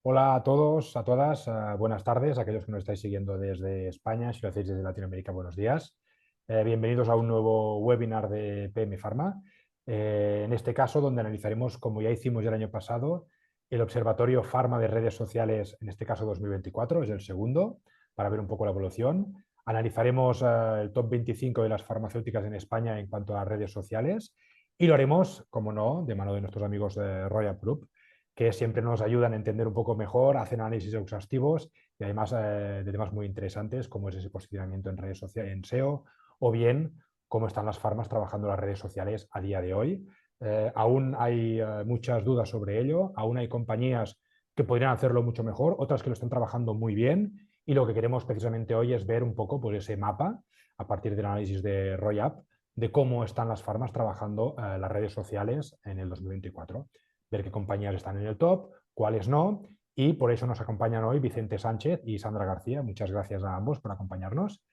Hola a todos, a todas, buenas tardes, aquellos que nos estáis siguiendo desde España, si lo hacéis desde Latinoamérica, buenos días. Bienvenidos a un nuevo webinar de PM Pharma. En este caso, donde analizaremos, como ya hicimos ya el año pasado, el Observatorio Pharma de Redes Sociales, en este caso 2024, es el segundo, para ver un poco la evolución. Analizaremos el top 25 de las farmacéuticas en España en cuanto a redes sociales y lo haremos, como no, de mano de nuestros amigos de Royal Group, que siempre nos ayudan a entender un poco mejor, hacen análisis exhaustivos y además de temas muy interesantes como es ese posicionamiento en redes sociales, en SEO, o bien cómo están las farmas trabajando las redes sociales a día de hoy. Aún hay muchas dudas sobre ello, aún hay compañías que podrían hacerlo mucho mejor, otras que lo están trabajando muy bien y lo que queremos precisamente hoy es ver un poco pues, ese mapa a partir del análisis de ROYAP de cómo están las farmas trabajando las redes sociales en el 2024, ver qué compañías están en el top, cuáles no, y por eso nos acompañan hoy Vicente Sánchez y Sandra García. Muchas gracias a ambos por acompañarnos,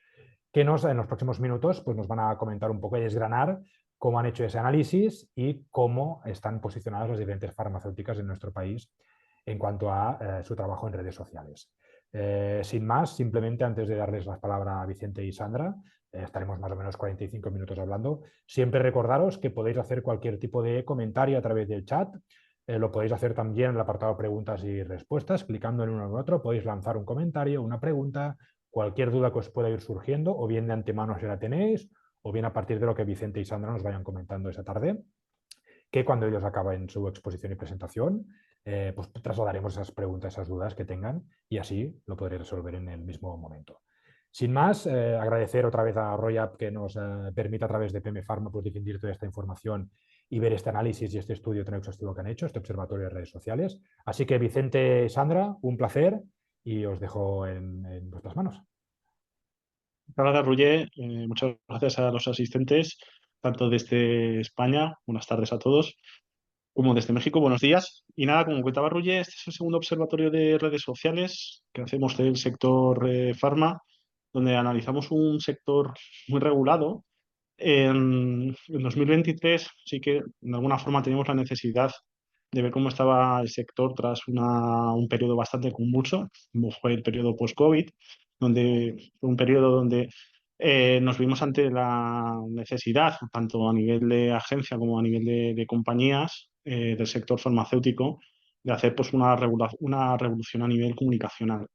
que en los próximos minutos pues nos van a comentar un poco y desgranar cómo han hecho ese análisis y cómo están posicionadas las diferentes farmacéuticas en nuestro país en cuanto a su trabajo en redes sociales. Sin más, simplemente antes de darles la palabra a Vicente y Sandra, estaremos más o menos 45 minutos hablando. Siempre recordaros que podéis hacer cualquier tipo de comentario a través del chat. Lo podéis hacer también en el apartado preguntas y respuestas, clicando en uno o en otro. Podéis lanzar un comentario, una pregunta, cualquier duda que os pueda ir surgiendo, o bien de antemano si la tenéis, o bien a partir de lo que Vicente y Sandra nos vayan comentando esa tarde, que cuando ellos acaben su exposición y presentación, pues trasladaremos esas preguntas, esas dudas que tengan y así lo podréis resolver en el mismo momento. Sin más, agradecer otra vez a Royap que nos permite a través de PM Pharma pues, difundir toda esta información y ver este análisis y este estudio tan exhaustivo que han hecho, este observatorio de redes sociales. Así que Vicente y Sandra, un placer y os dejo en vuestras manos. Gracias, Roger. Muchas gracias a los asistentes, tanto desde España, buenas tardes a todos, como desde México, buenos días. Y nada, como comentaba Roger, este es el segundo observatorio de redes sociales que hacemos del sector farma, donde analizamos un sector muy regulado. En 2023 sí que de alguna forma teníamos la necesidad de ver cómo estaba el sector tras un periodo bastante convulso, como fue el periodo post-COVID, donde fue un periodo donde nos vimos ante la necesidad, tanto a nivel de agencia como a nivel de compañías del sector farmacéutico, de hacer pues, una revolución a nivel comunicacional.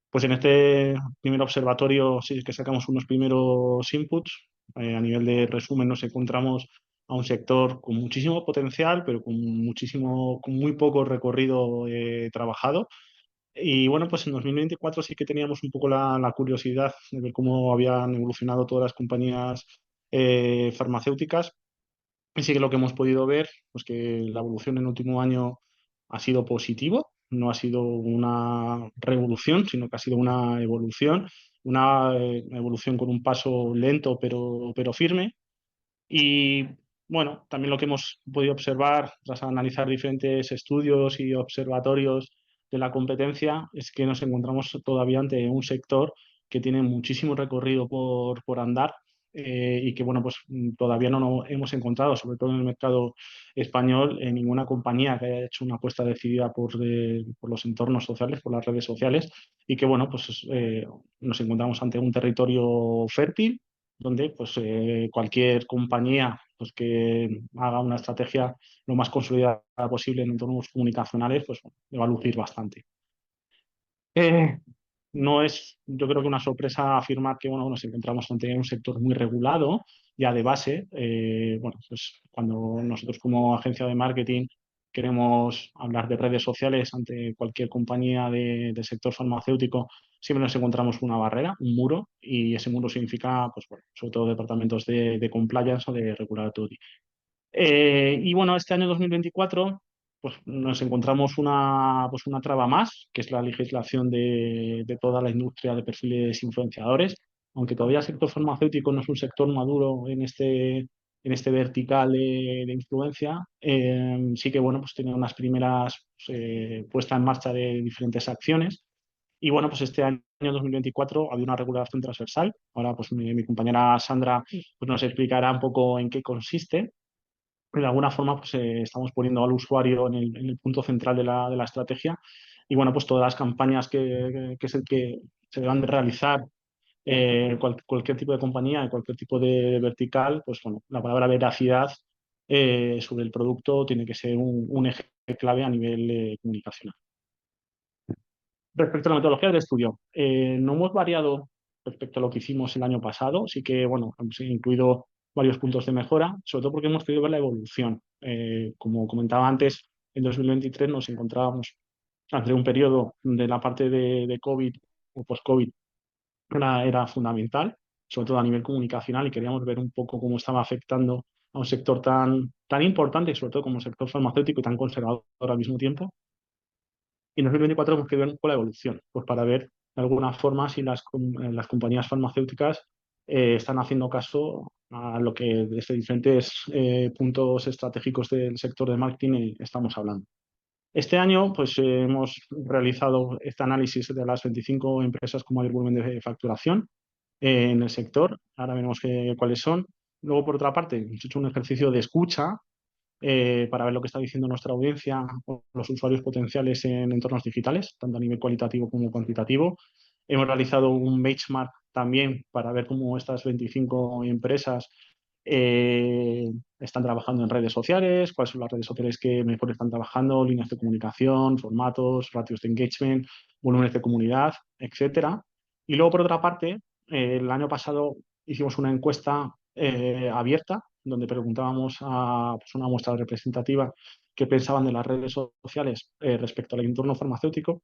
Pues en este primer observatorio sí que sacamos unos primeros inputs. A nivel de resumen nos encontramos a un sector con muchísimo potencial, pero con muy poco recorrido trabajado. Y bueno, pues en 2024 sí que teníamos un poco la curiosidad de ver cómo habían evolucionado todas las compañías farmacéuticas. Y sí que lo que hemos podido ver, pues que la evolución en el último año ha sido positivo, no ha sido una revolución, sino que ha sido una evolución con un paso lento pero firme. Y bueno, también lo que hemos podido observar tras analizar diferentes estudios y observatorios de la competencia es que nos encontramos todavía ante un sector que tiene muchísimo recorrido por andar y que bueno, pues todavía no nos hemos encontrado, sobre todo en el mercado español, en ninguna compañía que haya hecho una apuesta decidida por los entornos sociales, por las redes sociales y que bueno, pues nos encontramos ante un territorio fértil donde pues, cualquier compañía pues, que haga una estrategia lo más consolidada posible en entornos comunicacionales, pues le va a lucir bastante. Eh, no es, yo creo que una sorpresa afirmar que bueno, nos encontramos ante un sector muy regulado, ya de base. Bueno, pues cuando nosotros como agencia de marketing queremos hablar de redes sociales ante cualquier compañía del sector farmacéutico, siempre nos encontramos una barrera, un muro, y ese muro significa, pues bueno, sobre todo departamentos de compliance o de regulatory. Y bueno, este año 2024 pues nos encontramos pues una traba más, que es la legislación de toda la industria de perfiles influenciadores. Aunque todavía el sector farmacéutico no es un sector maduro en este vertical de influencia, sí que bueno, pues tiene unas primeras puestas en marcha de diferentes acciones. Y bueno, pues este año 2024 había una regulación transversal. Ahora pues mi compañera Sandra pues, nos explicará un poco en qué consiste, de alguna forma pues, estamos poniendo al usuario en el punto central de la estrategia y bueno, pues todas las campañas que se deban de realizar cualquier tipo de compañía, en cualquier tipo de vertical, pues bueno, la palabra veracidad sobre el producto tiene que ser un eje clave a nivel comunicacional. Respecto a la metodología del estudio, no hemos variado respecto a lo que hicimos el año pasado, sí que bueno, hemos incluido varios puntos de mejora, sobre todo porque hemos querido ver la evolución. Como comentaba antes, en 2023 nos encontrábamos ante un periodo donde la parte de COVID o post-COVID era fundamental, sobre todo a nivel comunicacional, y queríamos ver un poco cómo estaba afectando a un sector tan importante, sobre todo como el sector farmacéutico y tan conservador al mismo tiempo. Y en 2024 hemos querido ver un poco la evolución, pues para ver de alguna forma si las compañías farmacéuticas están haciendo caso a lo que desde diferentes puntos estratégicos del sector de marketing estamos hablando. Este año, pues hemos realizado este análisis de las 25 empresas con mayor volumen de facturación en el sector. Ahora veremos cuáles son. Luego, por otra parte, hemos hecho un ejercicio de escucha para ver lo que está diciendo nuestra audiencia o los usuarios potenciales en entornos digitales, tanto a nivel cualitativo como cuantitativo. Hemos realizado un benchmark también para ver cómo estas 25 empresas están trabajando en redes sociales, cuáles son las redes sociales que mejor están trabajando, líneas de comunicación, formatos, ratios de engagement, volúmenes de comunidad, etcétera. Y luego, por otra parte, el año pasado hicimos una encuesta abierta donde preguntábamos a pues, una muestra representativa qué pensaban de las redes sociales respecto al entorno farmacéutico.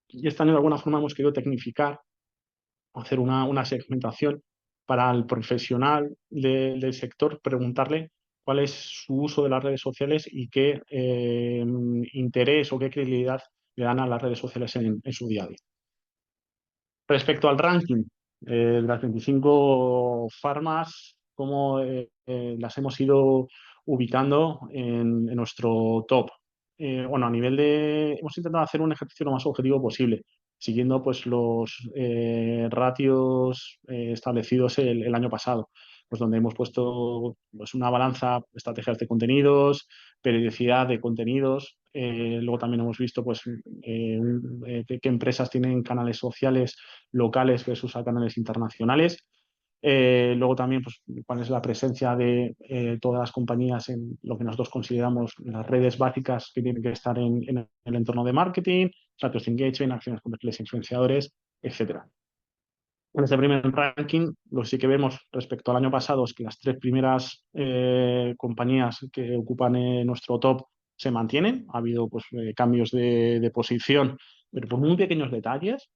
Y este año, de alguna forma, hemos querido tecnificar, hacer una segmentación para el profesional del sector, preguntarle cuál es su uso de las redes sociales y qué interés o qué credibilidad le dan a las redes sociales en su día a día. Respecto al ranking de las 25 farmas, cómo las hemos ido ubicando en nuestro top. Bueno, a nivel de... Hemos intentado hacer un ejercicio lo más objetivo posible, siguiendo pues los ratios establecidos el año pasado, pues donde hemos puesto pues, una balanza, estrategias de contenidos, periodicidad de contenidos. Luego también hemos visto pues, qué empresas tienen canales sociales locales versus a canales internacionales. Luego también, pues, cuál es la presencia de todas las compañías en lo que nosotros consideramos las redes básicas que tienen que estar en el entorno de marketing, ratios de engagement, acciones comerciales influenciadores, etcétera. En este primer ranking, lo que sí que vemos respecto al año pasado es que las tres primeras compañías que ocupan nuestro top se mantienen. Ha habido pues, cambios de posición, pero por muy pequeños detalles.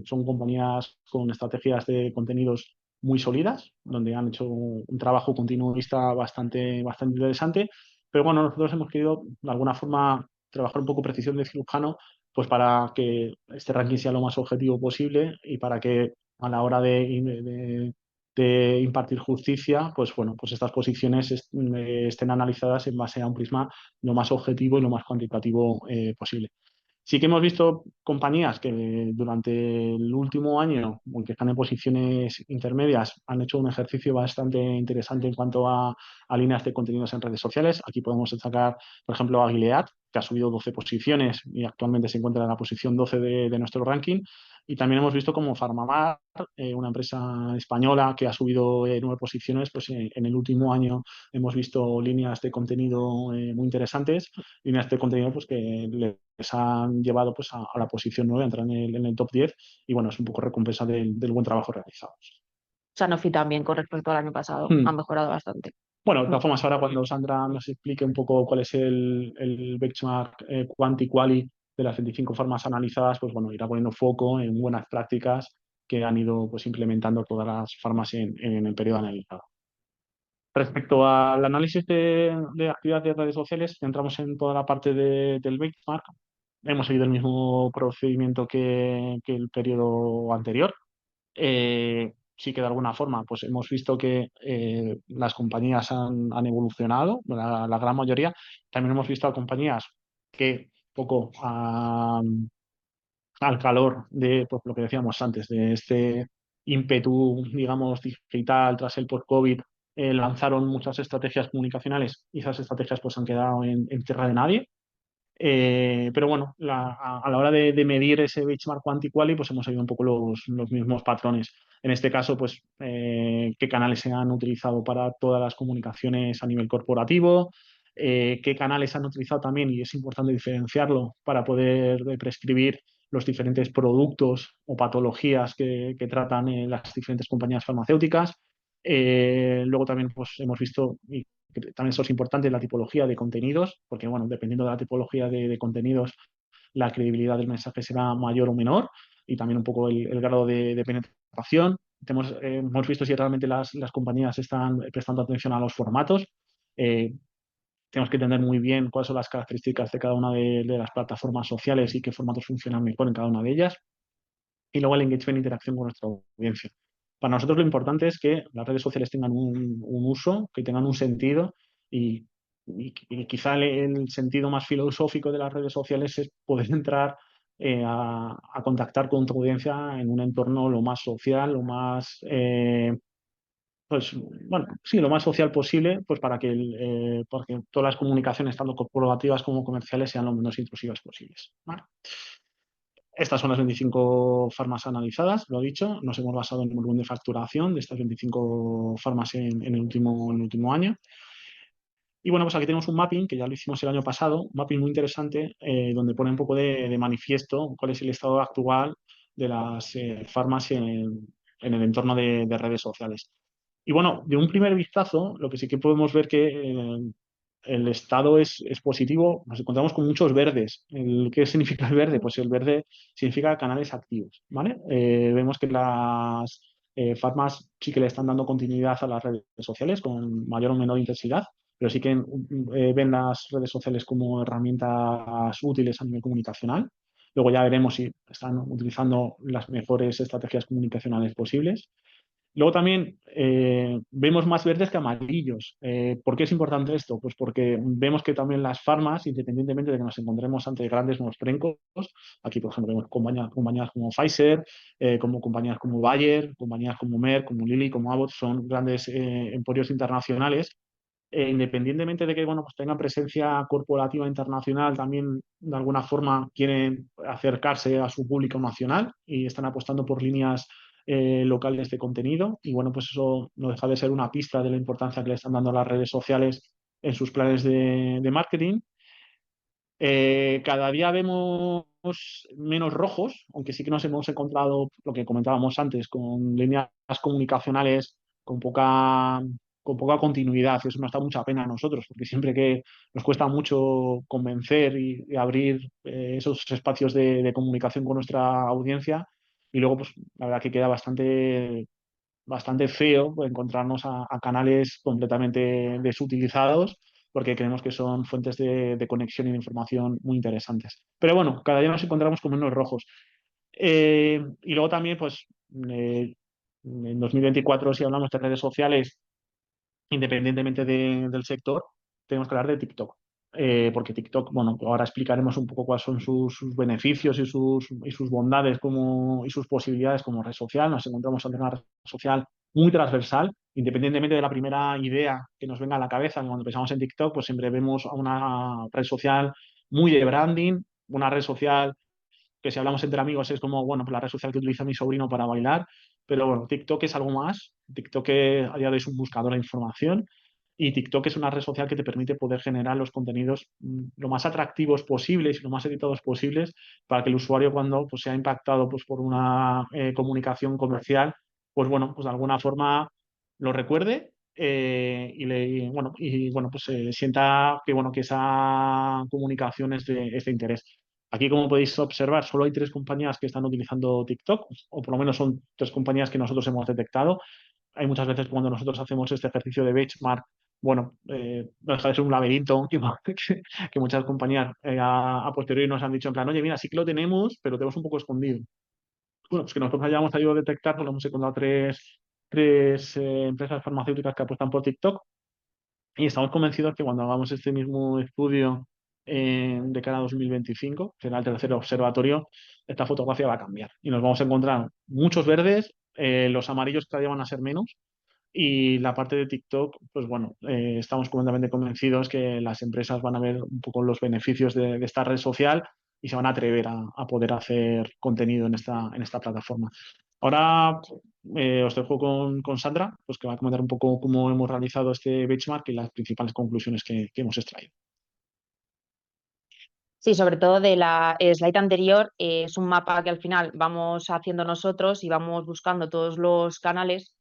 Son compañías con estrategias de contenidos muy sólidas, donde han hecho un trabajo continuista bastante interesante. Pero bueno, nosotros hemos querido de alguna forma trabajar un poco precisión de cirujano, pues para que este ranking sea lo más objetivo posible y para que a la hora de impartir justicia, pues bueno, pues estas posiciones estén analizadas en base a un prisma lo más objetivo y lo más cuantitativo posible. Sí que hemos visto compañías que durante el último año, aunque están en posiciones intermedias, han hecho un ejercicio bastante interesante en cuanto a líneas de contenidos en redes sociales. Aquí podemos destacar, por ejemplo, a Gilead, que ha subido 12 posiciones y actualmente se encuentra en la posición 12 de nuestro ranking. Y también hemos visto como Farmamar, una empresa española que ha subido 9 posiciones, pues en el último año hemos visto líneas de contenido muy interesantes, líneas de contenido pues, que les han llevado pues, a la posición 9, a entrar en el top 10 y bueno, es un poco recompensa del buen trabajo realizado. Sanofi también con respecto al año pasado ha mejorado bastante. Bueno, de todas formas, ahora cuando Sandra nos explique un poco cuál es el benchmark quanti-quali de las 25 farmas analizadas, pues bueno, irá poniendo foco en buenas prácticas que han ido pues, implementando todas las farmas en el periodo analizado. Respecto al análisis de actividad de redes sociales, entramos en toda la parte del benchmark. Hemos seguido el mismo procedimiento que el periodo anterior. Sí que de alguna forma pues hemos visto que las compañías han evolucionado, la gran mayoría. También hemos visto a compañías que poco al calor de pues, lo que decíamos antes, de este ímpetu, digamos, digital tras el post-COVID, lanzaron muchas estrategias comunicacionales y esas estrategias pues han quedado en tierra de nadie. Pero bueno, a la hora de medir ese benchmark quanti-quali, pues hemos seguido un poco los mismos patrones. En este caso, pues, qué canales se han utilizado para todas las comunicaciones a nivel corporativo, qué canales han utilizado también, y es importante diferenciarlo para poder prescribir los diferentes productos o patologías que tratan las diferentes compañías farmacéuticas. Luego también pues, hemos visto, y que también eso es importante, la tipología de contenidos, porque bueno, dependiendo de la tipología de contenidos, la credibilidad del mensaje será mayor o menor, y también un poco el grado de penetración. Hemos visto si realmente las compañías están prestando atención a los formatos. Eh, Tenemos que entender muy bien cuáles son las características de cada una de las plataformas sociales y qué formatos funcionan mejor en cada una de ellas. Y luego el engagement e interacción con nuestra audiencia. Para nosotros lo importante es que las redes sociales tengan un uso, que tengan un sentido, y quizá el sentido más filosófico de las redes sociales es poder entrar a contactar con tu audiencia en un entorno lo más social, lo más, pues, bueno, sí, lo más social posible, pues para porque todas las comunicaciones, tanto corporativas como comerciales, sean lo menos intrusivas posibles. ¿Vale? Estas son las 25 farmas analizadas, lo he dicho. Nos hemos basado en el volumen de facturación de estas 25 farmas en el último año. Y bueno, pues aquí tenemos un mapping que ya lo hicimos el año pasado, un mapping muy interesante, donde pone un poco de manifiesto cuál es el estado actual de las farmas en el entorno de redes sociales. Y bueno, de un primer vistazo, lo que sí que podemos ver que el estado es positivo. Nos encontramos con muchos verdes. ¿Qué significa el verde? Pues el verde significa canales activos, ¿vale? Vemos que las farmas sí que le están dando continuidad a las redes sociales con mayor o menor intensidad, pero sí que ven las redes sociales como herramientas útiles a nivel comunicacional. Luego ya veremos si están utilizando las mejores estrategias comunicacionales posibles. Luego también vemos más verdes que amarillos. ¿Por qué es importante esto? Pues porque vemos que también las farmas, independientemente de que nos encontremos ante grandes monstruencos, aquí por ejemplo vemos compañías como Pfizer, como compañías como Bayer, compañías como Merck, como Lilly, como Abbott, son grandes emporios internacionales. Independientemente de que bueno, pues tengan presencia corporativa internacional, también de alguna forma quieren acercarse a su público nacional y están apostando por líneas locales de contenido. Y bueno, pues eso no deja de ser una pista de la importancia que le están dando las redes sociales en sus planes de marketing. Cada día vemos menos rojos, aunque sí que nos hemos encontrado, lo que comentábamos antes, con líneas comunicacionales con poca, con poca continuidad. Eso nos da mucha pena a nosotros, porque siempre que nos cuesta mucho convencer y abrir esos espacios de comunicación con nuestra audiencia, y luego, pues la verdad que queda bastante feo encontrarnos a canales completamente desutilizados, porque creemos que son fuentes de conexión y de información muy interesantes. Pero bueno, cada día nos encontramos con menos rojos. Y luego también, pues, en 2024, si hablamos de redes sociales, independientemente del sector, tenemos que hablar de TikTok. Porque TikTok, bueno, ahora explicaremos un poco cuáles son sus beneficios y sus bondades y sus posibilidades como red social. Nos encontramos ante una red social muy transversal, independientemente de la primera idea que nos venga a la cabeza. Cuando pensamos en TikTok, pues siempre vemos a una red social muy de branding, una red social que si hablamos entre amigos es como, bueno, pues la red social que utiliza mi sobrino para bailar, pero bueno, TikTok es algo más. TikTok a día de hoy es un buscador de información, y TikTok es una red social que te permite poder generar los contenidos lo más atractivos posibles y lo más editados posibles para que el usuario, cuando pues, sea impactado pues, por una comunicación comercial, pues bueno, pues de alguna forma lo recuerde, y bueno, pues sienta que bueno, que esa comunicación es de interés. Aquí, como podéis observar, solo hay 3 compañías que están utilizando TikTok, o por lo menos son 3 compañías que nosotros hemos detectado. Hay muchas veces cuando nosotros hacemos este ejercicio de benchmark, bueno, no deja de ser un laberinto que muchas compañías a posteriori nos han dicho en plan, oye, mira, sí que lo tenemos, pero lo tenemos un poco escondido. Bueno, pues que nosotros hayamos ayudado a detectar, pues hemos encontrado tres empresas farmacéuticas que apuestan por TikTok, y estamos convencidos que cuando hagamos este mismo estudio de cara a 2025, que será el tercer observatorio, esta fotografía va a cambiar y nos vamos a encontrar muchos verdes, los amarillos cada día van a ser menos, Y la parte de TikTok, pues bueno, estamos completamente convencidos que las empresas van a ver un poco los beneficios de esta red social y se van a atrever a poder hacer contenido en esta plataforma. Ahora os dejo con Sandra, pues que va a comentar un poco cómo hemos realizado este benchmark y las principales conclusiones que hemos extraído. Sí, sobre todo de la slide anterior, es un mapa que al final vamos haciendo nosotros y vamos buscando todos los canales,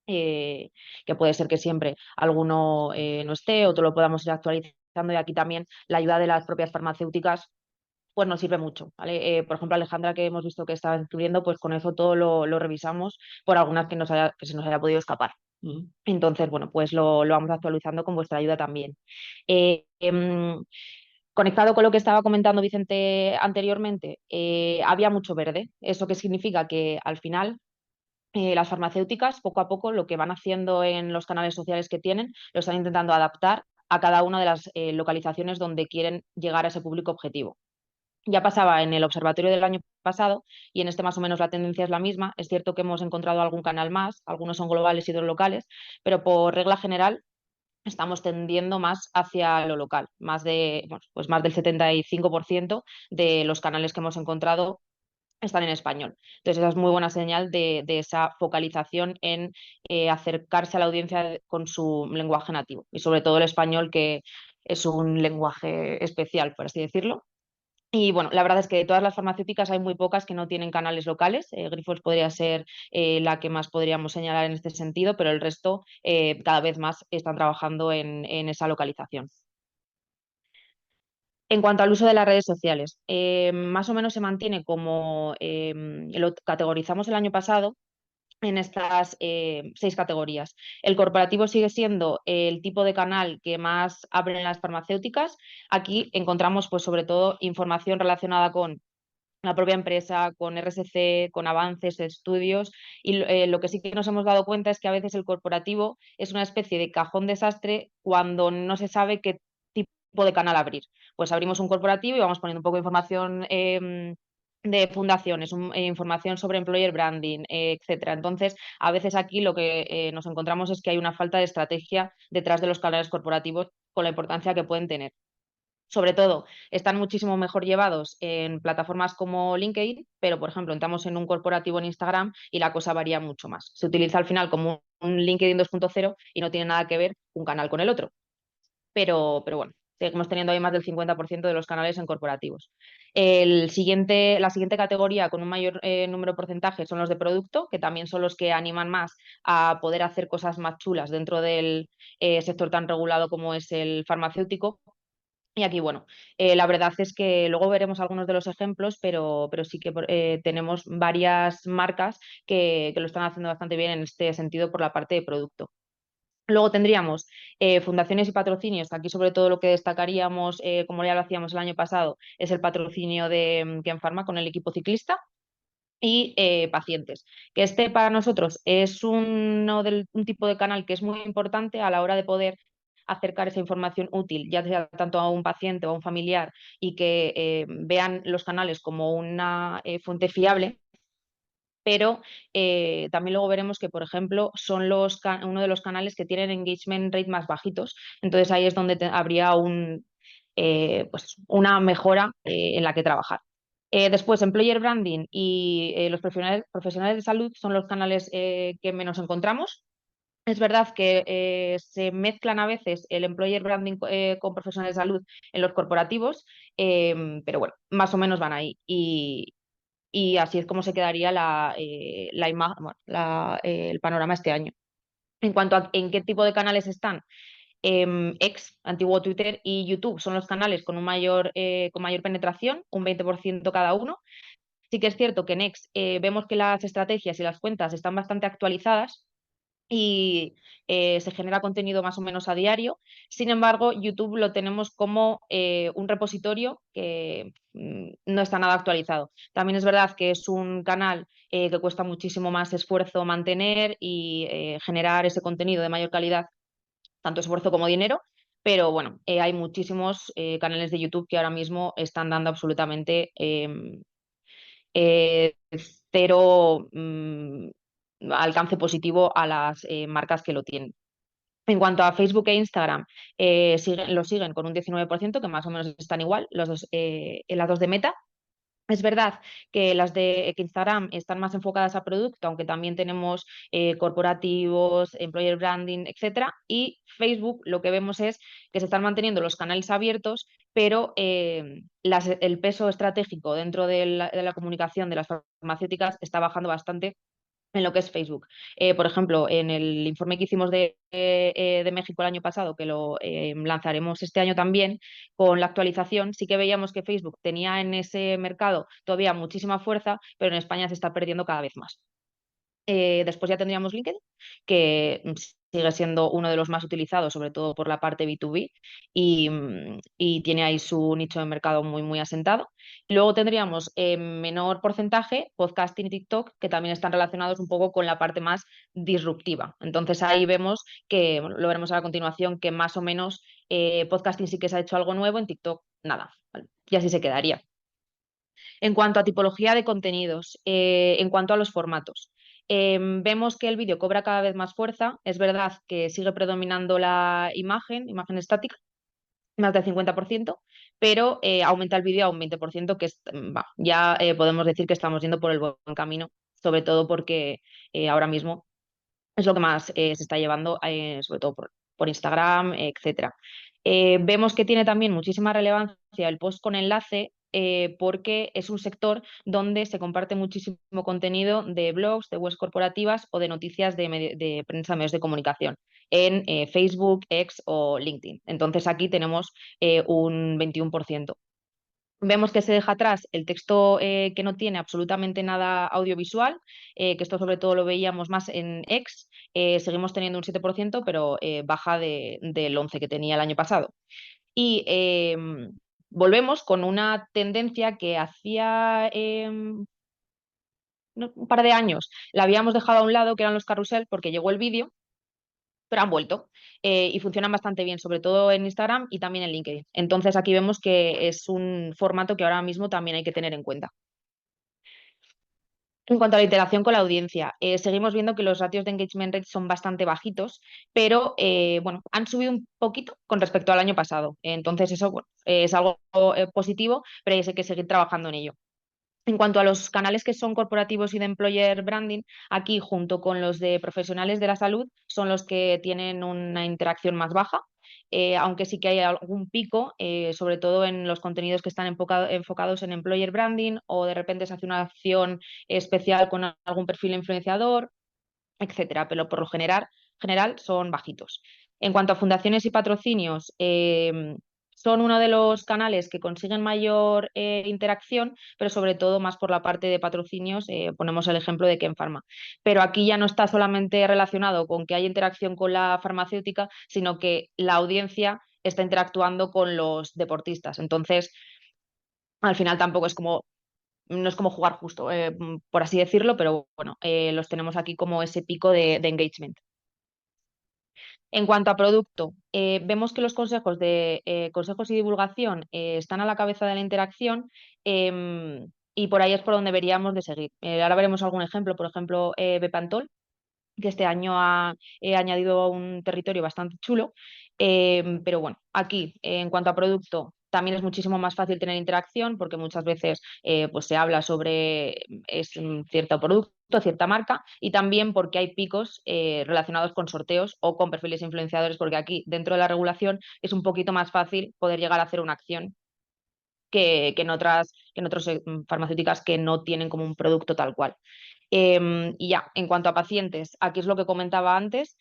que puede ser que siempre alguno no esté, otro lo podamos ir actualizando, y aquí también la ayuda de las propias farmacéuticas pues nos sirve mucho, ¿vale? Por ejemplo, Alejandra, que hemos visto que estaba escribiendo, pues con eso todo lo revisamos por algunas que se nos haya podido escapar. Entonces, bueno, pues lo vamos actualizando con vuestra ayuda también. Eh, em, Conectado con lo que estaba comentando Vicente anteriormente, había mucho verde. ¿Eso qué significa? Que al final las farmacéuticas, poco a poco, lo que van haciendo en los canales sociales que tienen, lo están intentando adaptar a cada una de las localizaciones donde quieren llegar a ese público objetivo. Ya pasaba en el observatorio del año pasado y en este más o menos la tendencia es la misma. Es cierto que hemos encontrado algún canal más, algunos son globales y otros locales, pero por regla general estamos tendiendo más hacia lo local. Bueno, pues más del 75% de los canales que hemos encontrado están en español. Entonces, esa es muy buena señal de esa focalización en acercarse a la audiencia con su lenguaje nativo y sobre todo el español, que es un lenguaje especial, por así decirlo. Y bueno, la verdad es que de todas las farmacéuticas hay muy pocas que no tienen canales locales. Grifols podría ser la que más podríamos señalar en este sentido, pero el resto cada vez más están trabajando en esa localización. En cuanto al uso de las redes sociales, más o menos se mantiene como lo categorizamos el año pasado en estas 6 categorías. El corporativo sigue siendo el tipo de canal que más abren las farmacéuticas. Aquí encontramos, pues, sobre todo información relacionada con la propia empresa, con RSC, con avances, estudios, y lo que sí que nos hemos dado cuenta es que a veces el corporativo es una especie de cajón desastre cuando no se sabe qué tipo de canal abrir. Pues abrimos un corporativo y vamos poniendo un poco de información de fundaciones, información sobre employer branding, etcétera. Entonces, a veces aquí lo que nos encontramos es que hay una falta de estrategia detrás de los canales corporativos con la importancia que pueden tener. Sobre todo, están muchísimo mejor llevados en plataformas como LinkedIn, pero por ejemplo, entramos en un corporativo en Instagram y la cosa varía mucho más. Se utiliza al final como un LinkedIn 2.0 y no tiene nada que ver un canal con el otro. Pero bueno, seguimos teniendo ahí más del 50% de los canales en corporativos. La siguiente categoría con un mayor número de porcentaje son los de producto, que también son los que animan más a poder hacer cosas más chulas dentro del sector tan regulado como es el farmacéutico. Y aquí, bueno, la verdad es que luego veremos algunos de los ejemplos, pero sí que tenemos varias marcas que lo están haciendo bastante bien en este sentido por la parte de producto. Luego tendríamos fundaciones y patrocinios, que aquí sobre todo lo que destacaríamos, como ya lo hacíamos el año pasado, es el patrocinio de Genpharma con el equipo ciclista. Y pacientes, que este para nosotros es un tipo de canal que es muy importante a la hora de poder acercar esa información útil, ya sea tanto a un paciente o a un familiar, y que vean los canales como una fuente fiable. Pero también luego veremos que, por ejemplo, son uno de los canales que tienen engagement rate más bajitos. Entonces ahí es donde habría pues una mejora en la que trabajar. Después, Employer Branding y los profesionales de salud son los canales que menos encontramos. Es verdad que se mezclan a veces el employer branding con profesionales de salud en los corporativos, pero bueno, más o menos van ahí. Y así es como se quedaría el panorama este año. En cuanto a en qué tipo de canales están, X, antiguo Twitter, y YouTube son los canales con mayor penetración, un 20% cada uno. Sí que es cierto que en X vemos que las estrategias y las cuentas están bastante actualizadas y se genera contenido más o menos a diario. Sin embargo, YouTube lo tenemos como un repositorio que no está nada actualizado. También es verdad que es un canal que cuesta muchísimo más esfuerzo mantener y generar ese contenido de mayor calidad, tanto esfuerzo como dinero. Pero bueno, hay muchísimos canales de YouTube que ahora mismo están dando absolutamente eh, cero alcance positivo a las marcas que lo tienen. En cuanto a Facebook e Instagram, lo siguen con un 19%, que más o menos están igual, las dos de Meta. Es verdad que que Instagram están más enfocadas a producto, aunque también tenemos corporativos, employer branding, etcétera. Y Facebook lo que vemos es que se están manteniendo los canales abiertos, pero el peso estratégico dentro de la comunicación de las farmacéuticas está bajando bastante en lo que es Facebook. Por ejemplo, en el informe que hicimos de México el año pasado, que lo lanzaremos este año también, con la actualización, sí que veíamos que Facebook tenía en ese mercado todavía muchísima fuerza, pero en España se está perdiendo cada vez más. Después ya tendríamos LinkedIn, que sigue siendo uno de los más utilizados, sobre todo por la parte B2B, y tiene ahí su nicho de mercado muy, muy asentado. Luego tendríamos en menor porcentaje podcasting y TikTok, que también están relacionados un poco con la parte más disruptiva. Entonces ahí vemos que, bueno, lo veremos a continuación, que más o menos podcasting sí que se ha hecho algo nuevo, en TikTok nada, ¿vale? Y así se quedaría. En cuanto a tipología de contenidos, en cuanto a los formatos, vemos que el vídeo cobra cada vez más fuerza. Es verdad que sigue predominando la imagen estática, más del 50%, pero aumenta el vídeo a un 20%, que ya podemos decir que estamos yendo por el buen camino, sobre todo porque ahora mismo es lo que más se está llevando, sobre todo por Instagram, etcétera. Vemos que tiene también muchísima relevancia el post con enlace, porque es un sector donde se comparte muchísimo contenido de blogs, de webs corporativas o de noticias de prensa, medios de comunicación en Facebook, X o LinkedIn. Entonces aquí tenemos un 21%. Vemos que se deja atrás el texto que no tiene absolutamente nada audiovisual, que esto sobre todo lo veíamos más en X. Seguimos teniendo un 7%, pero baja del 11% que tenía el año pasado. Y volvemos con una tendencia que hacía un par de años la habíamos dejado a un lado, que eran los carrusel, porque llegó el vídeo, pero han vuelto y funcionan bastante bien, sobre todo en Instagram y también en LinkedIn. Entonces aquí vemos que es un formato que ahora mismo también hay que tener en cuenta. En cuanto a la interacción con la audiencia, seguimos viendo que los ratios de engagement rate son bastante bajitos, pero bueno, han subido un poquito con respecto al año pasado. Entonces eso, bueno, es algo positivo, pero hay que seguir trabajando en ello. En cuanto a los canales que son corporativos y de employer branding, aquí junto con los de profesionales de la salud son los que tienen una interacción más baja, aunque sí que hay algún pico, sobre todo en los contenidos que están enfocados en employer branding, o de repente se hace una acción especial con algún perfil influenciador, etcétera, pero por lo general son bajitos. En cuanto a fundaciones y patrocinios, son uno de los canales que consiguen mayor interacción, pero sobre todo más por la parte de patrocinios. Ponemos el ejemplo de Ken Pharma. Pero aquí ya no está solamente relacionado con que haya interacción con la farmacéutica, sino que la audiencia está interactuando con los deportistas. Entonces, al final tampoco no es como jugar justo, por así decirlo, pero bueno, los tenemos aquí como ese pico de engagement. En cuanto a producto, vemos que los consejos y divulgación están a la cabeza de la interacción, y por ahí es por donde deberíamos de seguir. Ahora veremos algún ejemplo, por ejemplo, Bepantol, que este año ha añadido un territorio bastante chulo, pero bueno, aquí en cuanto a producto también es muchísimo más fácil tener interacción, porque muchas veces pues se habla sobre un cierto producto, cierta marca, y también porque hay picos relacionados con sorteos o con perfiles influenciadores, porque aquí dentro de la regulación es un poquito más fácil poder llegar a hacer una acción que en otras farmacéuticas que no tienen como un producto tal cual. Y ya, en cuanto a pacientes, aquí es lo que comentaba antes.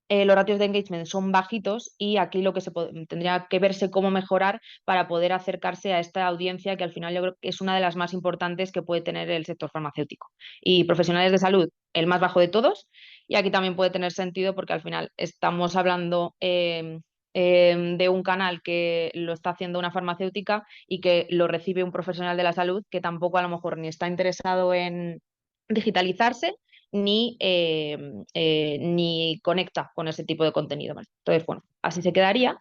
Los ratios de engagement son bajitos, y aquí lo que tendría que verse cómo mejorar para poder acercarse a esta audiencia, que al final yo creo que es una de las más importantes que puede tener el sector farmacéutico. Y profesionales de salud, el más bajo de todos, y aquí también puede tener sentido porque al final estamos hablando de un canal que lo está haciendo una farmacéutica y que lo recibe un profesional de la salud que tampoco a lo mejor ni está interesado en digitalizarse ni conecta con ese tipo de contenido, ¿vale? Entonces, bueno, así se quedaría.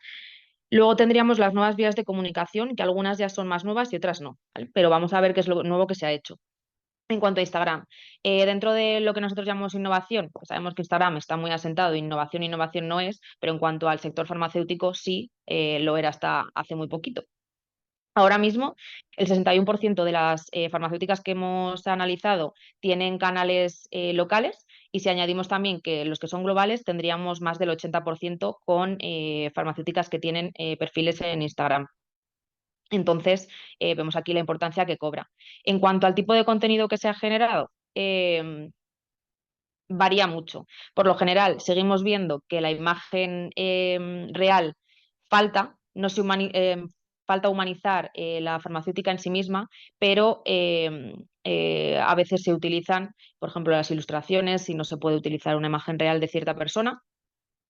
Luego tendríamos las nuevas vías de comunicación, que algunas ya son más nuevas y otras no, ¿vale? Pero vamos a ver qué es lo nuevo que se ha hecho. En cuanto a Instagram, dentro de lo que nosotros llamamos innovación, pues sabemos que Instagram está muy asentado, innovación no es, pero en cuanto al sector farmacéutico sí lo era hasta hace muy poquito. Ahora mismo, el 61% de las farmacéuticas que hemos analizado tienen canales locales, y si añadimos también que los que son globales, tendríamos más del 80% con farmacéuticas que tienen perfiles en Instagram. Entonces, vemos aquí la importancia que cobra. En cuanto al tipo de contenido que se ha generado, varía mucho. Por lo general, seguimos viendo que la imagen real falta, no se falta humanizar la farmacéutica en sí misma, pero a veces se utilizan, por ejemplo, las ilustraciones, si no se puede utilizar una imagen real de cierta persona.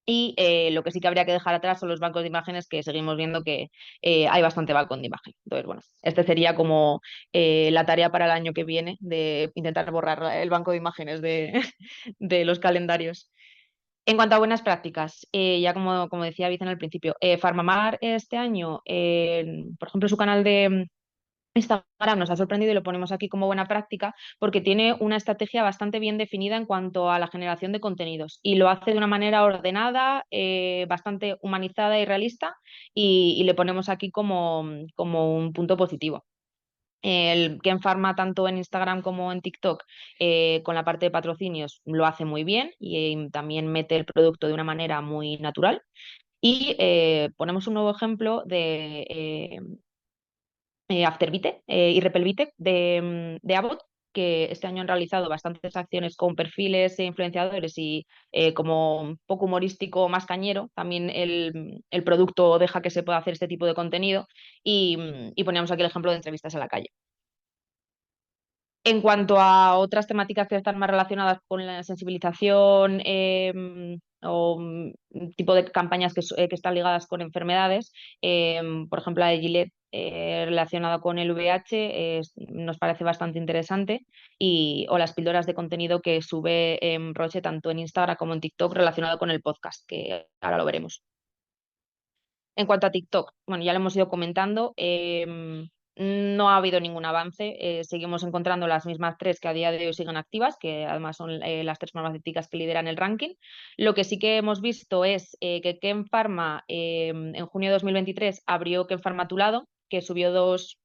Y lo que sí que habría que dejar atrás son los bancos de imágenes, que seguimos viendo que hay bastante balcón de imagen. Entonces, bueno, este sería como la tarea para el año que viene, de intentar borrar el banco de imágenes de, de los calendarios. En cuanto a buenas prácticas, ya como decía Vicen al principio, Farmamar este año, por ejemplo, su canal de Instagram nos ha sorprendido y lo ponemos aquí como buena práctica, porque tiene una estrategia bastante bien definida en cuanto a la generación de contenidos, y lo hace de una manera ordenada, bastante humanizada y realista, y le ponemos aquí como un punto positivo. El Ken Pharma, tanto en Instagram como en TikTok, con la parte de patrocinios, lo hace muy bien, y también mete el producto de una manera muy natural. Y ponemos un nuevo ejemplo de Afterbite y Repelvite de Abbott, que este año han realizado bastantes acciones con perfiles e influenciadores, y como un poco humorístico, más cañero, también el producto deja que se pueda hacer este tipo de contenido, y poníamos aquí el ejemplo de entrevistas en la calle. En cuanto a otras temáticas que están más relacionadas con la sensibilización, o tipo de campañas que están ligadas con enfermedades, por ejemplo, la de Gillette, relacionada con el VIH, nos parece bastante interesante, o las píldoras de contenido que sube Roche tanto en Instagram como en TikTok, relacionado con el podcast, que ahora lo veremos. En cuanto a TikTok, bueno, ya lo hemos ido comentando, no ha habido ningún avance, seguimos encontrando las mismas tres que a día de hoy siguen activas, que además son las tres farmacéuticas que lideran el ranking. Lo que sí que hemos visto es que Ken Pharma, en junio de 2023, abrió Ken Pharma a tu lado, que subió dos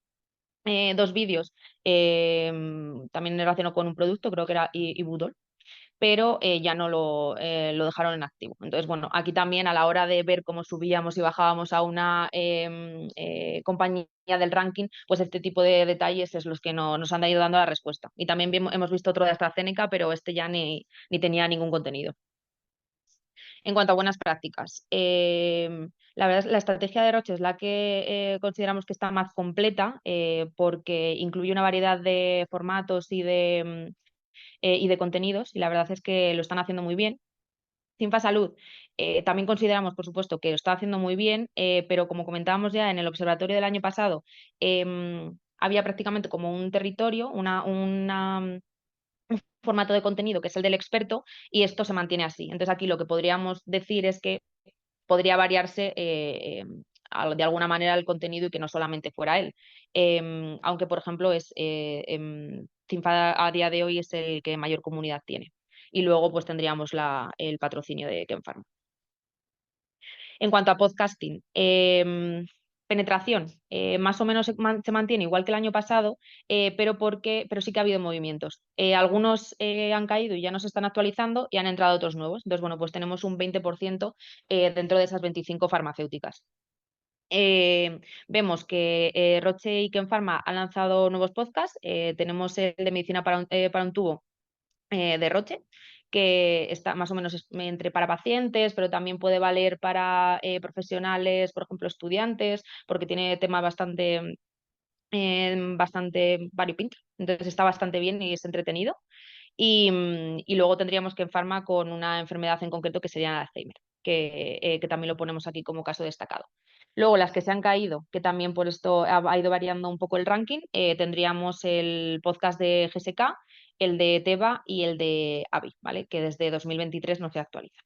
vídeos, también relacionado con un producto, creo que era Ibudol, pero ya no lo dejaron en activo. Entonces, bueno, aquí también, a la hora de ver cómo subíamos y bajábamos a una compañía del ranking, pues este tipo de detalles es los que nos han ido dando la respuesta. Y también hemos visto otro de AstraZeneca, pero este ya ni tenía ningún contenido. En cuanto a buenas prácticas, la verdad, la estrategia de Roche es la que consideramos que está más completa, porque incluye una variedad de formatos y de contenidos, y la verdad es que lo están haciendo muy bien. Cinfa Salud, también consideramos, por supuesto, que lo está haciendo muy bien, pero como comentábamos ya en el observatorio del año pasado, había prácticamente como un territorio, un formato de contenido que es el del experto, y esto se mantiene así. Entonces aquí lo que podríamos decir es que podría variarse de alguna manera el contenido, y que no solamente fuera él. Aunque, por ejemplo, Cinfa a día de hoy es el que mayor comunidad tiene. Y luego pues tendríamos el patrocinio de Ken Pharma. En cuanto a podcasting, penetración, más o menos se mantiene igual que el año pasado, pero sí que ha habido movimientos. Algunos han caído y ya no se están actualizando, y han entrado otros nuevos. Entonces, bueno, pues tenemos un 20% dentro de esas 25 farmacéuticas. Vemos que Roche y Ken Pharma han lanzado nuevos podcasts. Tenemos el de medicina para un tubo, de Roche, que está más o menos entre para pacientes, pero también puede valer para profesionales, por ejemplo, estudiantes, porque tiene temas bastante variopinto. Entonces está bastante bien y es entretenido. Y luego tendríamos que en Pharma con una enfermedad en concreto, que sería el Alzheimer, que también lo ponemos aquí como caso destacado. Luego, las que se han caído, que también por esto ha ido variando un poco el ranking, tendríamos el podcast de GSK, el de Teva y el de Avi, ¿vale? Que desde 2023 no se actualiza.